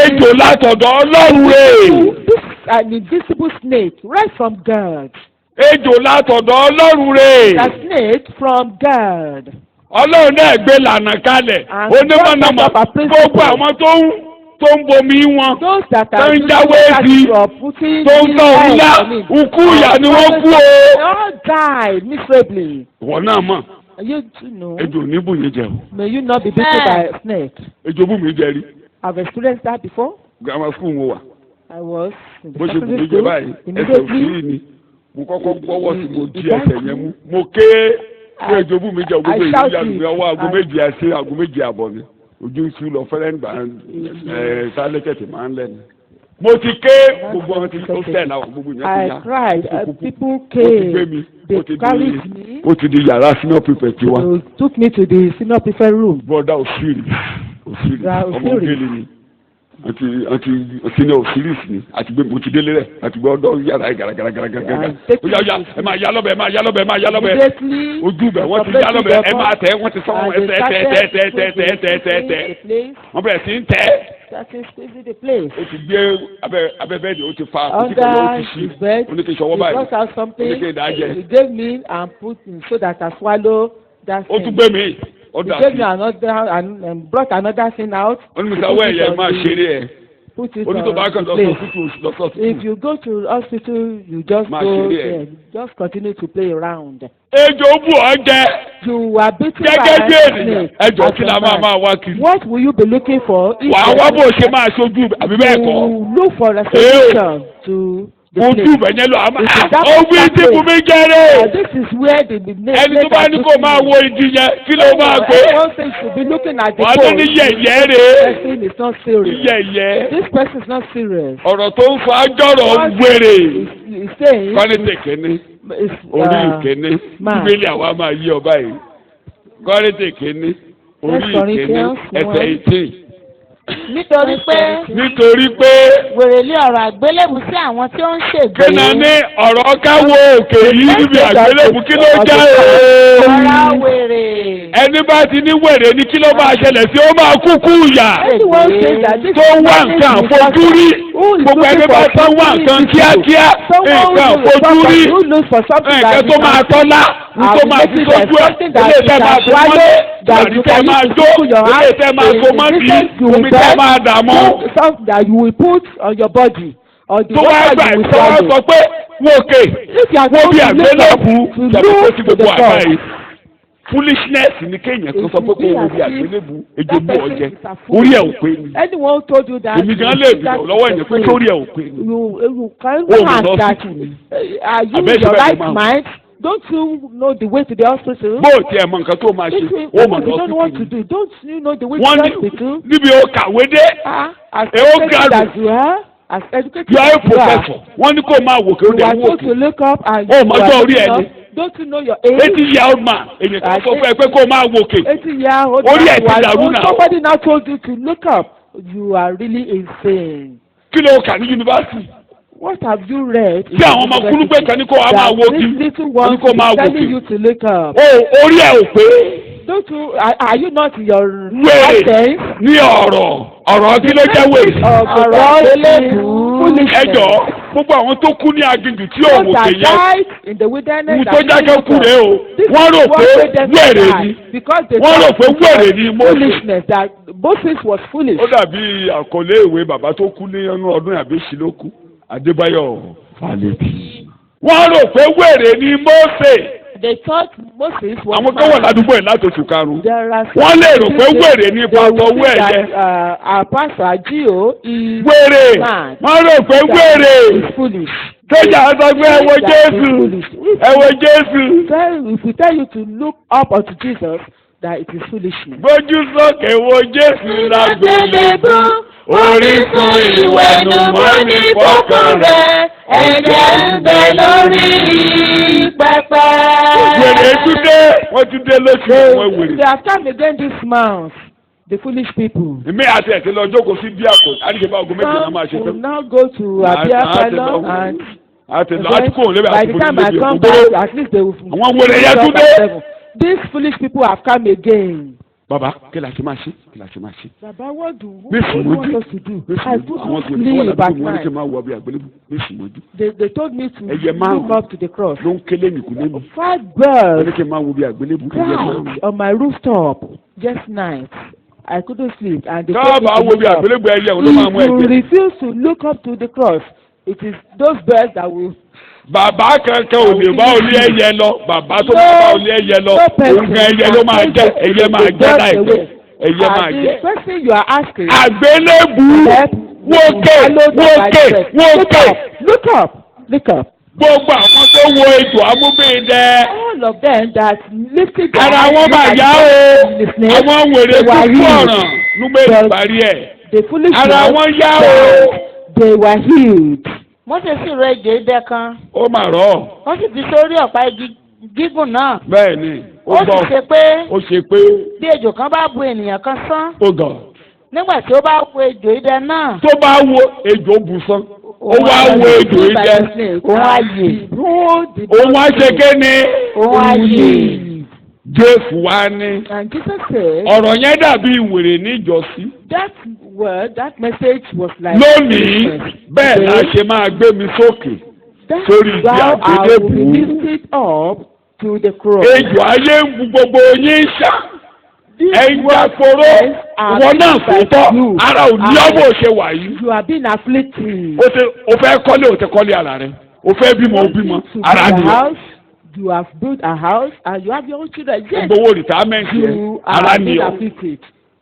ejò látọ̀dọ̀ ọlọ́run rè. This an invisible snake right from God. ejò látọ̀dọ̀ ọlọ́run rè. A snake from God. ọlọ́run náà gbé lànà kalẹ̀ And onímọ̀nàmọ́ God set up a principle. gbogbo àwọn tó ń bomi wọn Those that tó are ń jáwé sí putting tó ń tọ̀ oil ńlá on it. ukú ìyá ni wọ́n kú o. They all died miserably. ìwọ náà mọ̀ You know, ejò níbù yìí jẹ o may you not be bitten by a snake. ejò bù mí jẹ rí I've experienced that before. grammar school wo wà I was in the bó ṣe bù mí secondary jẹ school. báyìí ẹsẹ̀ Immediately, òfin ni mo kọ́kọ́ gbọ́wọ́ sí mo di ẹsẹ̀ yẹn mú mo ké fún ejò bù mí jẹ gbogbo I ìlú shouted. yàrá mi ọwọ́ aago méjì àti aago méjì àbọ̀ ni. ojú ìṣú lọ fẹ́rẹ́ nígbà sálẹ́kẹ̀tì máa ń lẹ́nu. mo ti ké gbogbo ọ̀hún ti ó tẹ̀ náà gbogbo yẹn ti yá. I cried. People ó ti gbé came. mi They carried me. ó ti di yàrá senior prefect wa. They took me to the senior prefect room. bọ́dà òsírì ọmọ ògèlè ni àti ní òsírì ni àti gbé mo ti délé rẹ̀ àti gbé ọdọ yàrá gàràgàràgàràgàrà. ó yà ẹ máa yá lọ́bẹ̀ ẹ máa yá lọ́bẹ̀ ẹ máa yá lọ́bẹ̀. ojú bẹ̀ wọ́n ti yá lọ́bẹ̀ ẹ máa tẹ̀ wọ́n ti sọ wọn tẹ̀ wọ́n bẹ̀rẹ̀ sí ń tẹ̀. ó ti gbé abẹ́bẹ́ ni ó ti fa under his bed. ó ní kí n sọwọ́ He báyìí brought out something. ó ní kí n dà á jẹ. He gave me and put in so that I swallow that ó thing. tún gbé mi ó He dà gave sí. me another and brought another thing out. ó ní mi sáwọ́ ẹ̀yẹ máa ṣeré ẹ̀. Put it ó ní tó bá kàn on the lọ́sọ̀tún place. If you go to hospital, you just Máa go ṣeré ẹ̀. there. Just continue to play around. ejò bù ọ́ jẹ You are beaten gẹ́gẹ́ bí by a ènìyàn snake. ẹjọ́ kí la máa wá kiri. What will you be looking for? If wàá wá bó ṣe máa ṣojú àbí bẹ́ẹ̀ kọ́. you look for a solution to the ojú snake. bẹ̀yẹn lọ àmà It's a dark ọ̀gbìn tí place. kò fi jẹ́rẹ̀. This is where the ẹni tó bá ní kó máa wo ìdí yẹn kí ló máa gbé. Everyone says you should be looking at the wàá tó ní yẹ̀yẹ́ This rè person is not serious. yẹ̀yẹ́. This person is not serious. ọ̀rọ̀ tó ń fa jọ̀rọ̀ wèrè. He's saying kọ́ni tèkéní it's, orí ìkéní man. bíbélì àwa máa yí ọba yìí. kọ́ni tèkéní orí ìkéní Corinthians ẹsẹ̀ 18. nítorí pé nítorí pé wèrè lé ọ̀rọ̀ àgbélébù sí àwọn tí ó ń ṣègbè. kínà ní ọ̀rọ̀ káwọ òkè yìí níbi àgbélébù kí ló já ọ̀rọ̀ o. wèrè. ẹni bá ti ní wèrè ní kí ló máa ṣẹlẹ̀ sí ó máa kúkú yà. Anyone says that this tó is wá not nǹkan easy àfojúrí who is gbogbo ẹni looking bá for tó wá something nǹkan easy. kíákíá Someone nǹkan who is àfojúrí who looks for something that nǹkan tó you máa can tọ́lá ní tó máa fi sójú ẹ̀ ilé ìtẹ́ máa tó mọ́lé ìgbàdí tẹ́ máa jó ilé ìtẹ́ máa tó mọ́tì omi tẹ́ máa dààmú. something that you will put on your body or the tó wá water gbà you will tó wá swallow. sọ pé wókè If you are wọ́n going bí to àgbélébù look tàbí tó ti to the gbogbo àgbà cross, yìí foolishness ni kéèyàn kan sọ pé kó wọ́n bí àgbélébù ejò bú ọjẹ orí ẹ̀ ò pé ni anyone told you that. èmi gan lè bìrọ̀ lọ́wọ́ ẹ̀yẹ pé sórí ẹ̀ ò pé ni. you can Ó ask lọ that. sí tù ní. Are you in Àbẹ́sẹ̀ your bẹ́ẹ̀ right máa wò. mind? Don't you know the way to the hospital? bó o tiẹ̀ mọ nǹkan tó máa ṣe If you ó mọ̀ don't know lọ what sí to tù ní. do, don't you know the way to wọ́n the ní hospital? níbi ó kàwé dé As ẹ ó educated graduate. as you are, as educated you are a as you are, professor wọ́n ní kó máa wò kí ó you dẹ̀ are wò told kí. to look up and Ó you mọ are ọjọ́ orí looking ẹ up. ni. Don't you know your age? 80-year-old man èyàn kan sọ fún ẹ pé kó máa wò kí. 80-year-old Orí ẹ̀ man, ti you are dàrú told- náà. somebody now told you to look up. You are really insane. kí ló kà ní yunifásitì. What have you read? tí àwọn ọmọ kúlúgbẹ́ kan ní kó wá máa wò That kí this little wọ́n one ní kó máa is wò telling kí. you to look up. orí ẹ̀ ò pé Don't you? Are you not in your wèrè sense? ní ọ̀rọ̀ kí ló jẹ́ wèrè. Ọ̀rọ̀ eléyìí. ẹjọ́ gbogbo àwọn tó kú ní aginjù tí ò Those wò that ké yẹn died in the wilderness. wù that tó didn't jákè look kú up. rèé o This wọ́n is rò what pé made them wèrè die, ni because they wọ́n rò thought pé it was wèrè ni Mósè. foolishness that Moses was foolish. ó dàbí àkọlé ìwé bàbá tó kú ní ọdún àbẹ́sí ló kú Adébáyọ̀ Fálétí. wọ́n rò pé wèrè ni Mósè. They thought Moses was àwọn tó wà ládùúgbò ẹ̀ láti oṣù karùn-ún. There are wọ́n lè rò pé wèrè ní ipa will tọwọ́ think ẹ̀ that, yẹn. our pastor Adio is wèrè mad. wọ́n rò pé wèrè. Is foolish. kéjà sọ pé ẹ wo Jésù ẹ wo Jésù. If we tell you to look up unto Jesus, that it is foolishness. gbójú sókè wo Jésù lágbélébú orísun ìwẹ̀nùmọ́ ní fọ́kàn rẹ̀ ẹ̀jẹ̀ ń bẹ lórí pẹpẹ. wèrè túndé wọ́n túndé lóṣù wọn wèrè. They have come again this month, the foolish people. èmi àti ẹ̀sìn lọ jókòó sí bí àpò àdìgbà ogun méjì náà máa ṣe Some will tán. now go to Abia Salon and àti lọ àti kò lébè by àti the time I bòjú come méjì back, at least they will. àwọn wèrè yẹn túndé. These foolish people have come again. bàbá kí la ṣe máa ṣe kí la ṣe máa ṣe. Baba, what do you Bẹ́sù want mojú us to do? bẹ́sù I mojú could àwọn not tó wà sleep at ládùúgbò wọn ní kí n night. máa wọ abẹ́ àgbélébù bẹ́sù mojú. They told me to Ẹyẹ look márùn-ún up to the cross. ló ń kélé nìkú lẹ́nu. 5 wọ́n ní birds kí n máa wọ abẹ́ àgbélébù ẹyẹ márùn-ún. cried on my rooftop just night. I couldn't sleep and they told me káàbà to wo look abẹ́ up. àgbélébù ẹyẹ òun ló máa mú If you ẹ̀jẹ̀. refuse to look up to the cross, it is those birds that will. bàbá kankan ò lè bá olé ẹyẹ lọ bàbá tó bá olé ẹyẹ lọ òun gan ẹyẹ ló máa jẹ ẹyẹ máa jẹ láìpẹ́ ẹyẹ máa And jẹ. the person you are asking. àgbélébù wókè wókè wókè Look up, look up. gbogbo àwọn tó wo ètò amúbíyìndẹ All of them that lifted their ara eyes wọn look bá at yá Jesus o in the snake, àwọn wèrè they were kúkú healed. ọ̀ràn Númérì parí ẹ̀. The foolish Ara ones wọn yá o. they were healed. Mósè sì rọ ejò idẹ kan. Ó mà rọ̀. Ó sì fi sórí ọ̀pá igi gígùn náà. Bẹ́ẹ̀ ni. Ó sì ṣe pé Ó ṣe pé. bí ejò kan bá bu ènìyàn kan sán. Ó gàn. Nígbà tí ó bá wo ejò idẹ náà. Tó bá wo ejò bùsán. Ó wá wo ejò idẹ. Òun á yè. Òun á ṣe kéne. Òun á yè. Jésù wá ní. And Jesus said, Ọ̀rọ̀ yẹn dàbí ìwèrè níjọ́sí. that word, that message was like, Lónìí bẹ́ẹ̀ la ṣe máa gbé mi sókè. that Sorry, thou yeah, art they be do. lifted up to the cross. Ejò ayé ń bu gbogbo yín ṣá. Ẹ̀yin àpòrò ìwọ náà kò tọ́. Ara ò ní ọmọ òṣè wà yìí. You have been afflicted. O fẹ́ kọ́lé o tẹ kọ́lé ara rẹ̀. O fẹ́ bímọ o bímọ. Ara ni o. You have built a house and you have your own children. Yes, Gbogbo rìtámẹ́ǹtì you yẹn. are Ara ni being o. afflicted.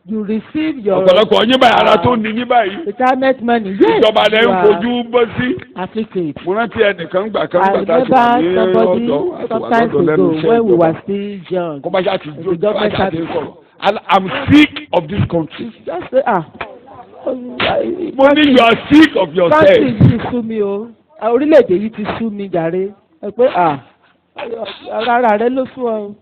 You receive your Ọ̀pọ̀lọpọ̀ yín báyìí ara tó ní yín báyìí. retirement money. Yes, Ìjọba lẹ́ you ń are fojú bọ́ sí. afflicted. Mo rántí ẹnìkan gbà kan I gbà tá a remember ṣe ní somebody ọ̀dọ́ sometimes lẹ́nu ago iṣẹ́ when we ìjọba. were still young. Kó bá ṣáà ti dúró The government bá ṣáà ti ń sọ̀rọ̀. I'm sick of this country. Just say Mo ní you are sick of yourself. country yìí ti sú mi o. Orílẹ̀-èdè yìí ti sú mi jàre. Ẹ pé ara rẹ ló sú ọ.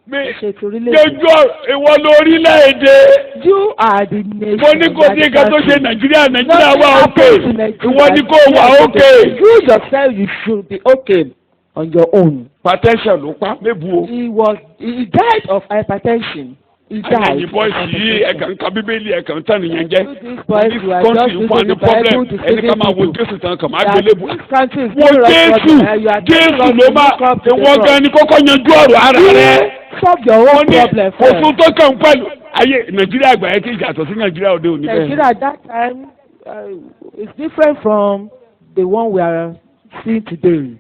Ṣètò orílẹ̀-èdè. Jẹjọ́ ìwọ lórílẹ̀-èdè. You are the nation. Mo ní kò sí nǹkan tó ṣe Nàìjíríà wà òkè. Ìwọ ní kò wà òkè. You yourself you should be okay on your own. Hypertension ló pa mébu o. He died of hypertension. He died. Ẹ̀yin bọ́ọ̀sì yìí ẹ̀kan ka Bíbélì ẹ̀kan tán nìyẹn jẹ́. These boys Ní who are kọ́ńtì just ń fún wa using ní the problem. Bible to Ẹni ká save máa wo people. Jésù tán kàn máa That gbélébù. this country is Wo very Jésù Jésù ló máa ìwọ gan ni kókó yanjú ọ̀rọ̀ ara rẹ̀. solve your own problem first. Òfin tó kàn pẹ̀lú ayé Nàìjíríà àgbà yẹn kì í yàtọ̀ sí Nàìjíríà òde òní bẹ́ẹ̀. Nigeria at that time is different from the one we are seeing today.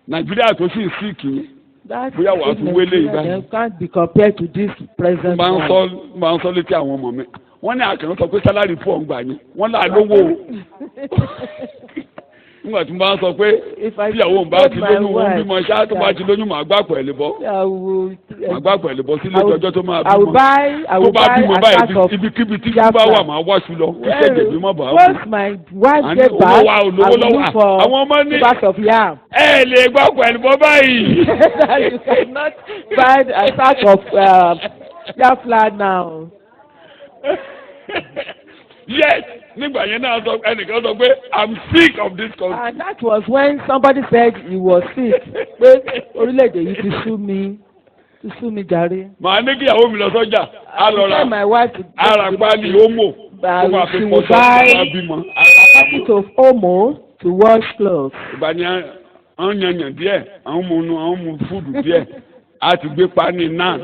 Nàìjíríà tó sì sí kì í. That Bóyá wàá tún wélé ìgbà. can't be compared to this present Máa ń one. sọ létí àwọn ọmọ mi. Wọ́n ní àkànná sọ pé sálárì fún ọ̀ngbà yín. Wọ́n là lówó o. Nígbà tí mo bá ń sọ pé tíyàwó ń bá ti lóyún wọn bímọ ṣáá tó bá ti lóyún màá gbà pẹ̀lú bọ́. Màá gbà pẹ̀lú bọ́ sílé ìjọjọ́ tó máa bímọ. Tó bá bímọ báyìí ibikíbi tí kí bá wà máa wáṣu lọ. Kí ṣẹ̀jẹ̀ bí mọ̀ bá wù. Once my wife get back, I will look for àwọn ọmọ ní bags of yam. ẹ lè gbà pẹ̀lú bọ́ báyìí. You cannot find a sack of yam flour now. Yes, nígbà yẹn náà sọ ẹnìkan sọ pé I'm sick of this country. And that was when somebody said he was sick. Pé orílẹ̀-èdè yìí ti sú mi jàre. Màá ní kí ìyàwó mi lọ sọ́jà, á lọ ra Tell my wife to ara pálí ómò tó máa fi pọ̀ sọ́jà bímọ. packet of Omo to wash clothes. Ìgbà ni àwọn yanyan díẹ̀, àwọn mu fúdù díẹ̀, á ti gbé pani náà,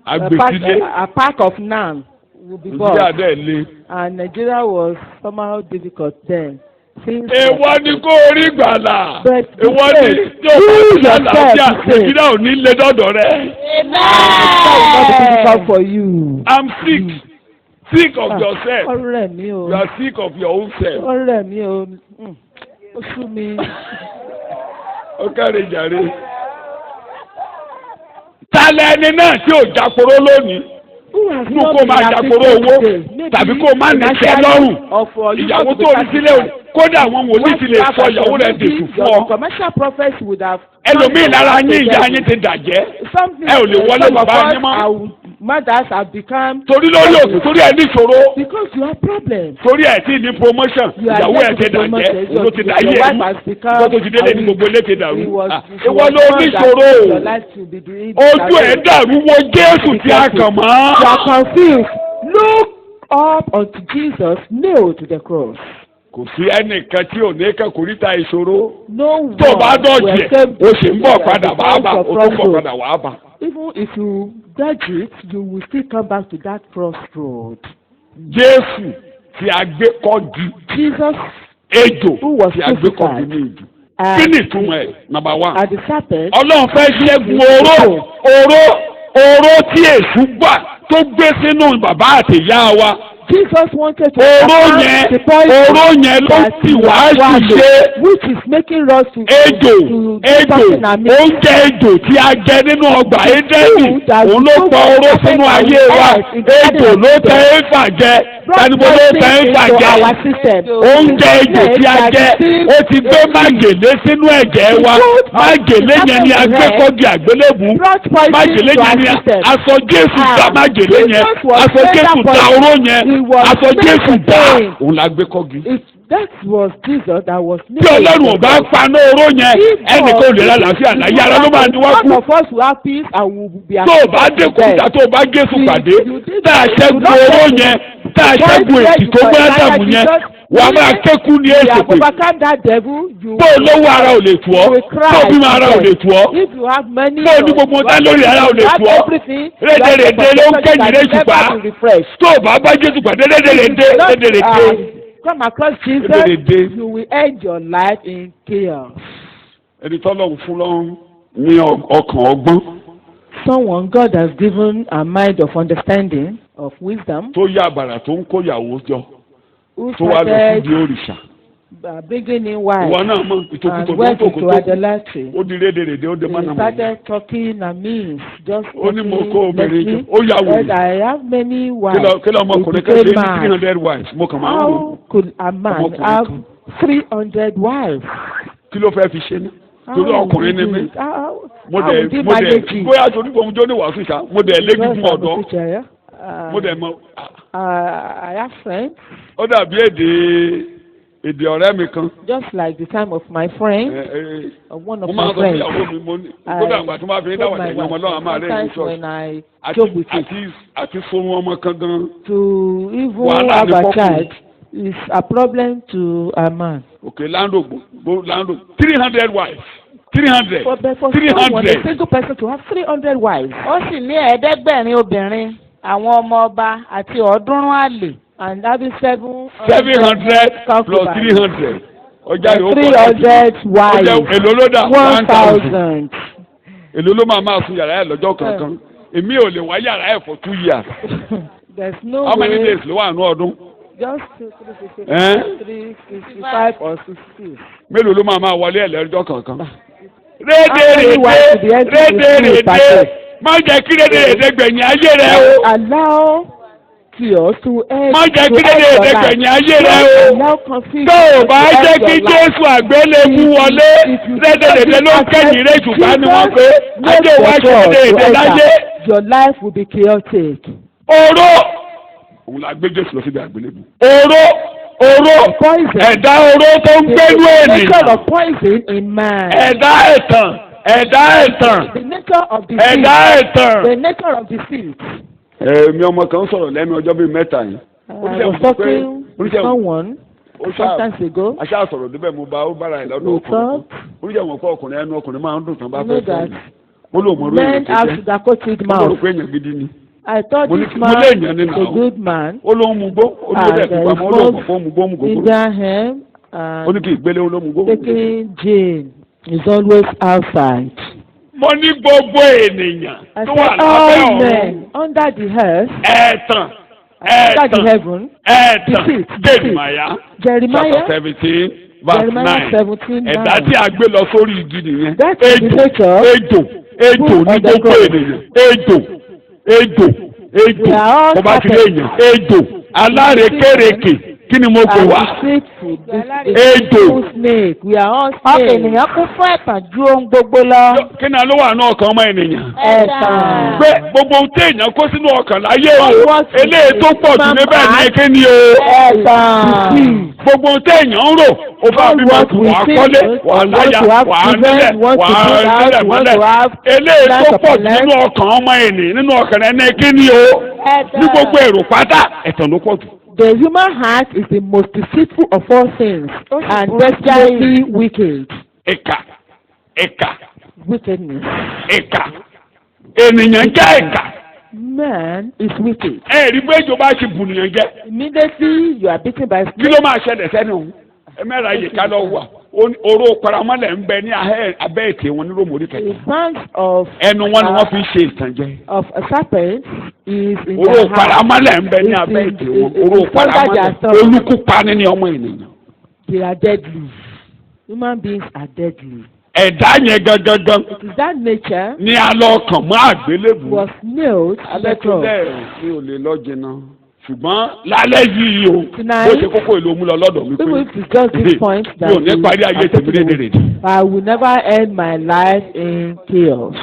á gbé sílé. A pack of naan will be bought. Nàìjíríà dẹ̀ le. And Nigeria was somehow difficult then. Èèwọ̀ ni kó orí gbàlà. But Èèwọ̀ ni tí o bá ti lálàáfíà Nàìjíríà ò ní lé dọ́dọ̀ rẹ̀. It's not difficult for you. I'm sick. Sick of yourself. Ọ̀rẹ́ mi o. You are sick of your own self. Ọ̀rẹ́ mi o. Ó sú mi. Ó kẹ́rì jàre. Tálẹ̀ ẹni náà tí ò jáporó lónìí. Nú kó máa jáporó owó tàbí kó máa nìkẹ́ lọ́rùn. Ìyàwó tó rí sílẹ̀ òní. Kódà àwọn wòlíì ti lè sọ ìyàwó rẹ̀ dèṣù fún ọ. Commercial prophets would have. Ẹlòmíì lára yín ìyá yín ti dàjẹ́. Ẹ ò lè wọlé bàbá yín mọ́. Mothers have become. Torí lórí òkú torí ẹ ní ìṣòro. Because you have problems. Torí ẹ tí ní promotion ìyàwó ẹ ti dàjẹ́ ló ti dà yé ẹ kó tó ti délé ní gbogbo ilé ti dàrú. Ìwọ ló ní ìṣòro. Ojú ẹ dàrú wo Jésù tí a kàn mọ́. You are confused. Look up unto Jesus nailed to the cross. Kò sí ẹnìkan tí ò ní kẹ́kọ̀ọ́ ríta ìṣòro. No one tó bá dọ̀jì will ẹ̀ escape o sì ń bọ̀ padà the wàá bà o crossroads. tún bọ̀ padà wàá bà. Even if you dodge it, you will still come back to that crossroad. Jésù tí a gbé kọ́ di Jesus ejò who was tí a gbé kọ́ di ní ìjù. Kí ni ìtumọ̀ ẹ̀ number one? And the serpent. Ọlọ́run fẹ́ ṣẹ́gun oró tí èṣù gbà tó gbé sínú bàbá àtìyá wa. Jesus wanted to oró yẹn ló ti wá ṣiṣẹ́. which is making us to ejò oúnjẹ ejò tí a jẹ nínú ọgbà Édẹ́nì òun ló pa oró sínú ayé wa ejò ló tẹ Éfà jẹ tani mo ló tẹ̀ ń bàjẹ́ oúnjẹ ejò tí a jẹ ó ti gbé májèlé sínú ẹ̀jẹ̀ wa májèlé yẹn ni a gbé kọ́gi àgbélébù májèlé yẹn ni aṣọ Jésù dá májèlé yẹn aṣọ Jésù dá oró yẹn aṣọ Jésù dá òun la gbé kọ́gi. That was Jesus that was made. Tí Ọlọ́run ò bá paná oró yẹn ẹnìkan ò lè ra àlàáfíà láyé ara ló máa ní wá kú. All of us will have peace and we will be happy. Tó o bá dé kúta tó o bá Jésù pàdé tá a ṣẹ́gun oró yẹn tá a ṣẹ́gun èsì tó gbé Ádámù yẹn wàá máa kékun ní èsì pé bó o lówó ara ò lè tù ọ́ bó o bímọ ara ò lè tù ọ́ bó o ní gbogbo ọ̀tá lórí ara ò lè tù ọ́ rédèrèdè ló ń kẹ́yìn lé ṣùgbọ́n tó o bá Jésù pàdé rédèrèdè. Come across Jesus, you will end your life in chaos. Ẹni tọ́lọ́run fún lọ́run ní ọkàn ọgbọ́n. Someone God has given a mind of understanding, of wisdom. Tó yá àbàrà tó ń kó ìyàwó jọ. Tó wá lọ sí di òrìṣà. Bringing in wives. Ìwọ náà mọ̀ ìtòkùtò went into idolatry. Ó di rédèrèdè ó di mọ́nàmọ́ná. He started talking amiss, just ó ní mo kó obìnrin jọ ó yà wò. I have many wives. Kí ló ọmọkùnrin kan ṣe ní 300 wives mo kàn máa ń wò. How could a man have 300 wives? Kí ló fẹ́ fi ṣe ní? Torí ọkùnrin ni mí. Mo dẹ̀ bóyá torí kò ń jó ní wàásù ṣá mo dẹ̀ lébi fún ọ̀dọ́. Mo dẹ̀ mọ. I have friends. Ó dàbí èdè ọ̀rẹ́ mi kan. Just like the time of my friend. One of my friends. Kódà àgbà tó máa fi dáwà tẹ̀yìn ọmọ náà máa rẹ̀ ní church. Àti sunrun ọmọ kan gan. To even have a child is a problem to a man. Okay, Lando 300 wives. 300. For someone, a single person to have 300 wives. Ó sì ní 700 obìnrin, àwọn ọmọ ọba àti 300 àlè. And having 700 plus 300. 300 wives. Èló ló dà 1,000. Èló ló máa sun yàrá ẹ̀ lọ́jọ́ kankan. Èmi ò lè wá yàrá ẹ̀ for 2 years. There's no way. How many days ló wà nínú ọdún? Just 365 or 60. Mélòó ló máa wọlé ẹ̀ lọ́jọ́ kankan? Rédèrèdè má jẹ́ kí rédèrèdè gbẹ̀yìn ayé rẹ o. Allow chaos to end. Má jẹ́ kí rédèrèdè gbẹ̀yìn ayé rẹ o. Tó o bá jẹ́ kí Jésù àgbélébú wọlé rédèrèdè ló ń kẹ́yìn rẹ̀ ṣùgbọ́n ni wọ́n pé ajé ìwájú rédèrèdè láyé. Your life will be chaotic. Oró òun la gbé Jésù lọ síbi àgbélébú. Oró ẹ̀dá oró tó ń gbẹ́nu ènìyàn. The nature of poison in man. Ẹ̀dá ẹ̀tàn. The nature of the seed. Ẹ̀dá ẹ̀tàn. The nature of the seed. Èmi ọmọ kan sọ̀rọ̀ lẹ́nu ọjọ́ bíi mẹ́ta yìí. I was talking to someone sometimes ago. Aṣá sọ̀rọ̀ débẹ̀ mo bá ó bára ẹ̀ lọ́dọ̀ ọkùnrin. Oníṣẹ́ wọn kọ́ ọkùnrin ẹnu ọkùnrin máa ń dùn tán bá fẹ́ fẹ́ mi. Mo lò mọ̀ lórí Men have Dakotic mouth. Mo rò pé èèyàn gidi ni. I thought this man is a good man. Ó ló ń mu gbó. Ó ní ó dẹ̀ fi pamọ́ ó ló ń fọ́ mu gbó mu gbogbo. Ibrahim ó ní kí ìgbélé ó ló mu gbó. Taking Jane is always outside. Mo ní gbogbo ènìyàn tó wà lábẹ́ ọ̀run. Under the earth. Ẹ̀tàn. Under the heaven. Ẹ̀tàn. Jeremiah. Chapter 17 verse 9. 17. Ẹ̀dá tí a gbé lọ sórí igi nìyẹn. Ejò ní gbogbo ènìyàn. Ejò ọba tí lè yàn. Ejò alárekérekè kí ni mo pè wá. Ejò. Ọkàn ènìyàn kún fún ẹ̀tàn ju ohun gbogbo lọ. Kí ni ló wà ní ọkàn ọmọ ènìyàn? Ẹ̀tàn. Pé gbogbo ohun tí èèyàn kó sínú ọkàn láyé o, eléyìí tó pọ̀ jù níbẹ̀ ní kí ni o? Ẹ̀tàn. Gbogbo ohun tí èèyàn ń rò, o bá bí wọ́n tù wá kọ́lé, wà á láyà, wà á nílẹ̀, wà á nílẹ̀ mọ́lẹ̀. Eléyìí tó pọ̀ jù nínú ọkàn ọmọ ènìyàn, nínú ọkàn rẹ̀ ní kí ni o? Ní gbogbo èrò pátá, ẹ̀tàn ló pọ̀ jù. The human heart is the most deceitful of all things and desperately wicked. Ìkà. Wickedness. Ìkà. Ènìyàn jẹ́ ìkà. Man is wicked. Rí pé ìjọba ṣe bùnìyàn jẹ́. Immediately you are beaten by snake. Kí ló máa ṣẹlẹ̀ sẹ́ni òun? Mẹ́ra yìí ká lọ wà. Oró paramọ́lẹ̀ ń bẹ ní abẹ́ ètè wọn ní Rómòrí kẹta. The branch of ẹnu wọn ni wọ́n fi ṣe ìtànjẹ. Of a serpent is in oró their heart. paramọ́lẹ̀ ń bẹ ní abẹ́ ètè wọn. Oró paramọ́lẹ̀ olùkúpa ni ọmọ ènìyàn. They are deadly. Human beings are deadly. Ẹ̀dá yẹn gangan. It is that nature. Ní alọ́ kàn mọ́ àgbélébùú. Was nailed to the cross. Alẹ́ tó lẹ̀ mi ò lè lọ jìnnà. ṣùgbọ́n lálẹ́ yìí o Tonight, bó ṣe kókó èlò mú lọ lọ́dọ̀ mi pé even if it's just this point mi ò ní parí ayé tèmi rédèrèdè. I will never end my life in chaos.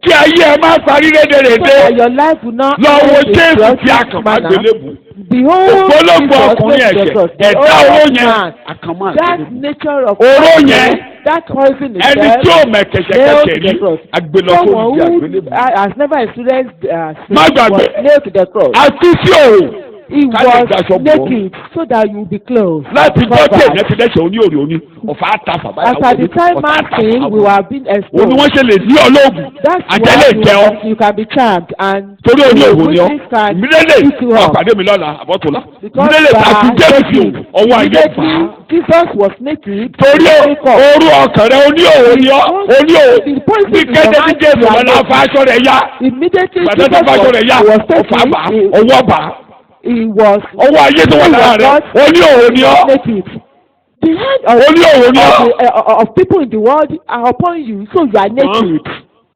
kí ayé ẹ má parí So that rédèrèdè your life will not lọ wo end in Jésù tí a chaotic kàn má manner. gbélébù. Behold, ògbólógbò Jesus ọkùnrin made the ẹ̀jẹ̀ cross. ẹ̀dá The oró old yẹn man, àkàn má that gbélébù. nature of oró yẹn that poison is ẹni there. tí ò mẹ̀kẹ̀ṣẹ̀kẹ̀ṣẹ̀ rí agbélọ́sọ Someone ní who àgbélébù. has never experienced Má sin gbàgbé. was nailed to the cross. àti sí òòrùn He ká lè daṣọ was bò ó. naked so that you will be clothed. láti gbọ́ tí covered. èèyàn ti dẹ́sẹ̀ oní òrì òní ọ̀fà àtàfà báyà As at the time man came, we were being òní exposed. wọ́n ṣe lè ní ọlọ́ọ̀gùn That's àjẹlẹ̀ why jẹun you can be charmed and torí oní òwò ni ọ́ witches can mílíọ̀nù pick you up. ọ̀pàdé mi lọ́la àbọ̀tòlá Because mílíọ̀nù àti jẹ́rìsì ọwọ́ ayé fà á immediately Jesus was naked. torí ooru ọkàn rẹ oní òwò ni ọ́ oní òwò The poison bí in kẹ́tẹ́ your tí mind, Jésù you are lọ́la naked. fa aṣọ rẹ̀ yá Immediately gbàdá Jesus tó fa aṣọ rẹ̀ yá was ọ̀fà bà taken. ọwọ́ bà He was ọwọ́ ayé tó wà lára rẹ̀ oní òwò ni ọ́ naked. The hand of, oní òwò ni ọ́. of people in the world are upon you, so you are naked.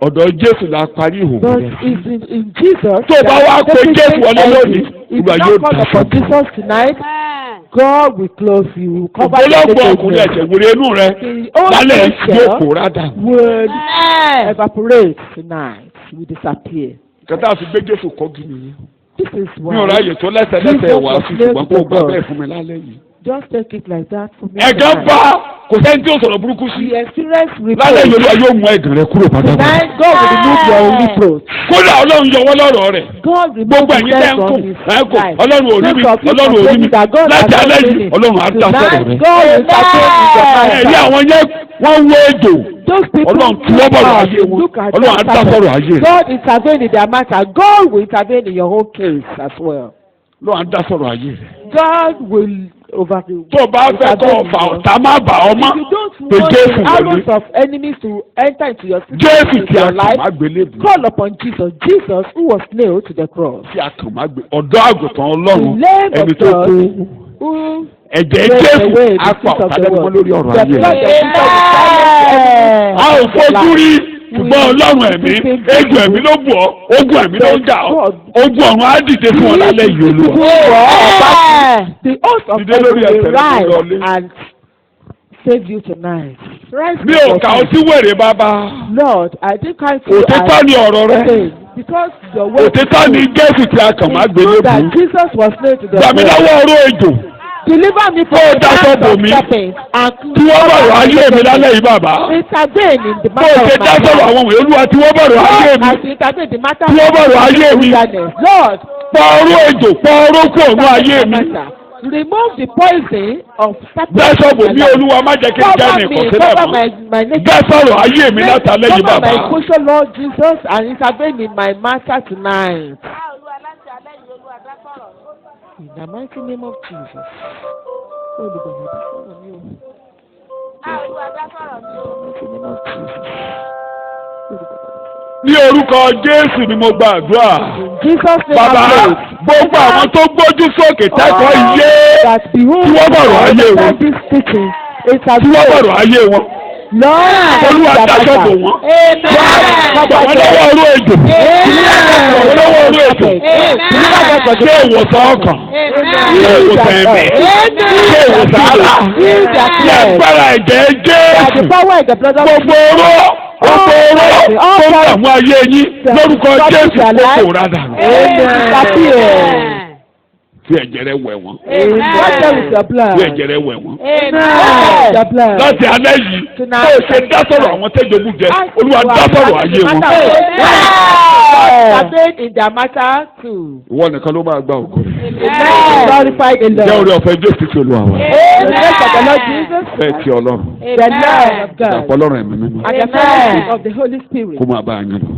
ọ̀dọ̀ Jésù la parí ìhòòhò But rẹ̀. it's in Jesus. Tó o bá wá pé Jésù wọlé lónìí, if Olúwa you yóò not call dá upon fún Jesus tonight, God will clothe you, cover the ọ̀pọ̀lọpọ̀ ọkùnrin nakedness. ẹ̀jẹ̀ wèrè inú rẹ̀ The old lálẹ́ nature yóò pòórá dà. will evaporate tonight, will disappear. kẹta àti gbé Jésù kọ́gì nìyẹn. This is mi ò why. ráyè tó lẹ́sẹ̀lẹ́sẹ̀ wá sí ṣùgbọ́n kó o gbà bẹ́ẹ̀ fún mi lálẹ́ yìí. Just take it like that for me. ẹ̀gán tonight. bá kò sẹ́ni tí ó sọ̀rọ̀ burúkú sí. The experience lálẹ́ yìí reproach. Olúwa yóò mú ẹ̀gàn rẹ kúrò pátápátá. Tonight, God will remove your reproach. kódà Ọlọ́run yọwọ́ lọ́rọ̀ rẹ̀. God remove gbogbo the ẹ̀yin tẹ́ ń death kù from his ẹ̀kọ́ life. Ọlọ́run ò rí mi Those of you Ọlọ́run ò rí mi complaining that God has láti not alẹ́ seen yìí it. Ọlọ́run á dá sọ̀rọ̀ Tonight, rẹ̀. God will intervene in your ẹ̀rí life. àwọn yẹn wọ́n wó ejò. Those people Ọlọ́run tí wọ́n bọ̀rọ̀ ayé wọn look at Ọlọ́run á dá that sọ̀rọ̀ person. ayé rẹ̀. God intervene in their matter. God will intervene in your own case as well. Ọlọ́run á dá sọ̀rọ̀ ayé rẹ̀. God will overdo. tó o bá fẹ́ kọ́ ọ̀fà ọ̀tá má bà ọ́ mọ́ If you don't pé want Jésù the wọlé arrows of enemies to enter into your system, Jésù into tí a your kàn life, má gbélé bù call upon Jesus. Jesus who was nailed to the cross. tí a kàn má gbé ọ̀dọ́ àgùntàn Ọlọ́run The Lamb ẹni of tó God kú who ẹ̀jẹ̀ takes Jésù away the á pa sins of ọ̀tá the lẹ́nu mọ́ world. lórí ọ̀rọ̀ The ayé blood rẹ̀. of Jesus will silence Amen. a ò fojú rí ṣùgbọ́n Ọlọ́run ẹ̀mí egbò ẹ̀mí ló bù ọ́ ogun ẹ̀mí ló ń jà ọ́ ogun ọ̀run á dìde fún ọ lálẹ́ yìí Olúwa. Amen. The host of Dìde heaven lórí ẹsẹ̀ will rẹ kó rise lọlé. and save you tonight. Rise mi ò kà ọ́ sí wèrè bàbá Lord, I think I feel òtítọ́ ni ọ̀rọ̀ rẹ pain because your word òtítọ́ ni Jésù tí a kàn má is gbélé true bù that Jesus was nailed to the gbàmí cross. lọ́wọ́ ọ̀rọ̀ ejò Deliver me from Kó o the dáṣọ hands bò of mí. serpents and tí wọ́n bọ̀rọ̀ ayé mi lálẹ́ yìí bàbá. intervene in the bó o matter ṣe of dá my sọ̀rọ̀ life. àwọn wọ̀nyí Olúwa tí wọ́n bọ̀rọ̀ ayé mi As you intervene in the matter tí wọ́n bọ̀rọ̀ ayé mi wilderness. Lord, pọ̀ ọ̀rọ̀ ejò pọ̀ ọ̀rọ̀ kú òun ayé mi. remove the poison of serpents. dá sọ̀rọ̀ mi Olúwa má jẹ́ kí n jẹ́ Cover nìkan me, sílẹ̀ cover mọ́. my naked. dá sọ̀rọ̀ ayé mi látàlẹ́ yìí Cover bàbá. my cushion, Lord Jesus, and intervene in my matter tonight. In the mighty name of Jesus. Olùgbàlà dá sọ̀rọ̀ mi o. In the mighty name of Jesus. ní orúkọ Jésù ni mo gba àdúrà. Jesus name bàbá I pray. gbogbo àwọn tó gbójú sókè kẹ́kọ̀ọ́ iye That behold, tí wọ́n bọ̀rọ̀ ayé wọn. this teaching is tí wọ́n bọ̀rọ̀ ayé wọn. Lord, Olúwa dáṣọ bò wọ́n. gbà wọ́n lọ́wọ́ ọ̀rọ̀ ejò. gbà wọ́n lọ́wọ́ ọ̀rọ̀ ejò. ṣé ìwòsàn ọkàn. ṣé ìwòsàn ẹ̀mí. ṣé ìwòsàn ara. ṣé agbára ẹ̀jẹ̀ Jésù. gbogbo oró gbogbo oró tó ń dààmú ayé yín lórúkọ Jésù kó pòórá dànù. fi ẹ̀jẹ̀ rẹ̀ wẹ̀ wọ́n. fi ẹ̀jẹ̀ rẹ̀ wẹ̀ wọ́n. láti alẹ́ yìí bó o ṣe dá sọ̀rọ̀ àwọn tẹ́jọ́gùn jẹ Olúwa dá sọ̀rọ̀ ayé wọn. In their matter too. ìwọ nìkan ló máa gba ògo. Glorify the jẹ́ Lord. orí ọ̀fẹ́ Jésù ti Olúwa wa. The grace of the Lord Jesus, bẹ́ẹ̀ ti Ọlọ́run. the Lord of God, ìdàpọ̀ Ọlọ́run ẹ̀mí mímọ́. and the fellowship of the Holy Spirit. kó máa bá a yín lọ.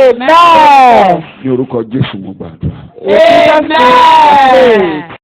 Amen. ní orúkọ Jésù mo gbàdúrà. In Jesus' name, I pray.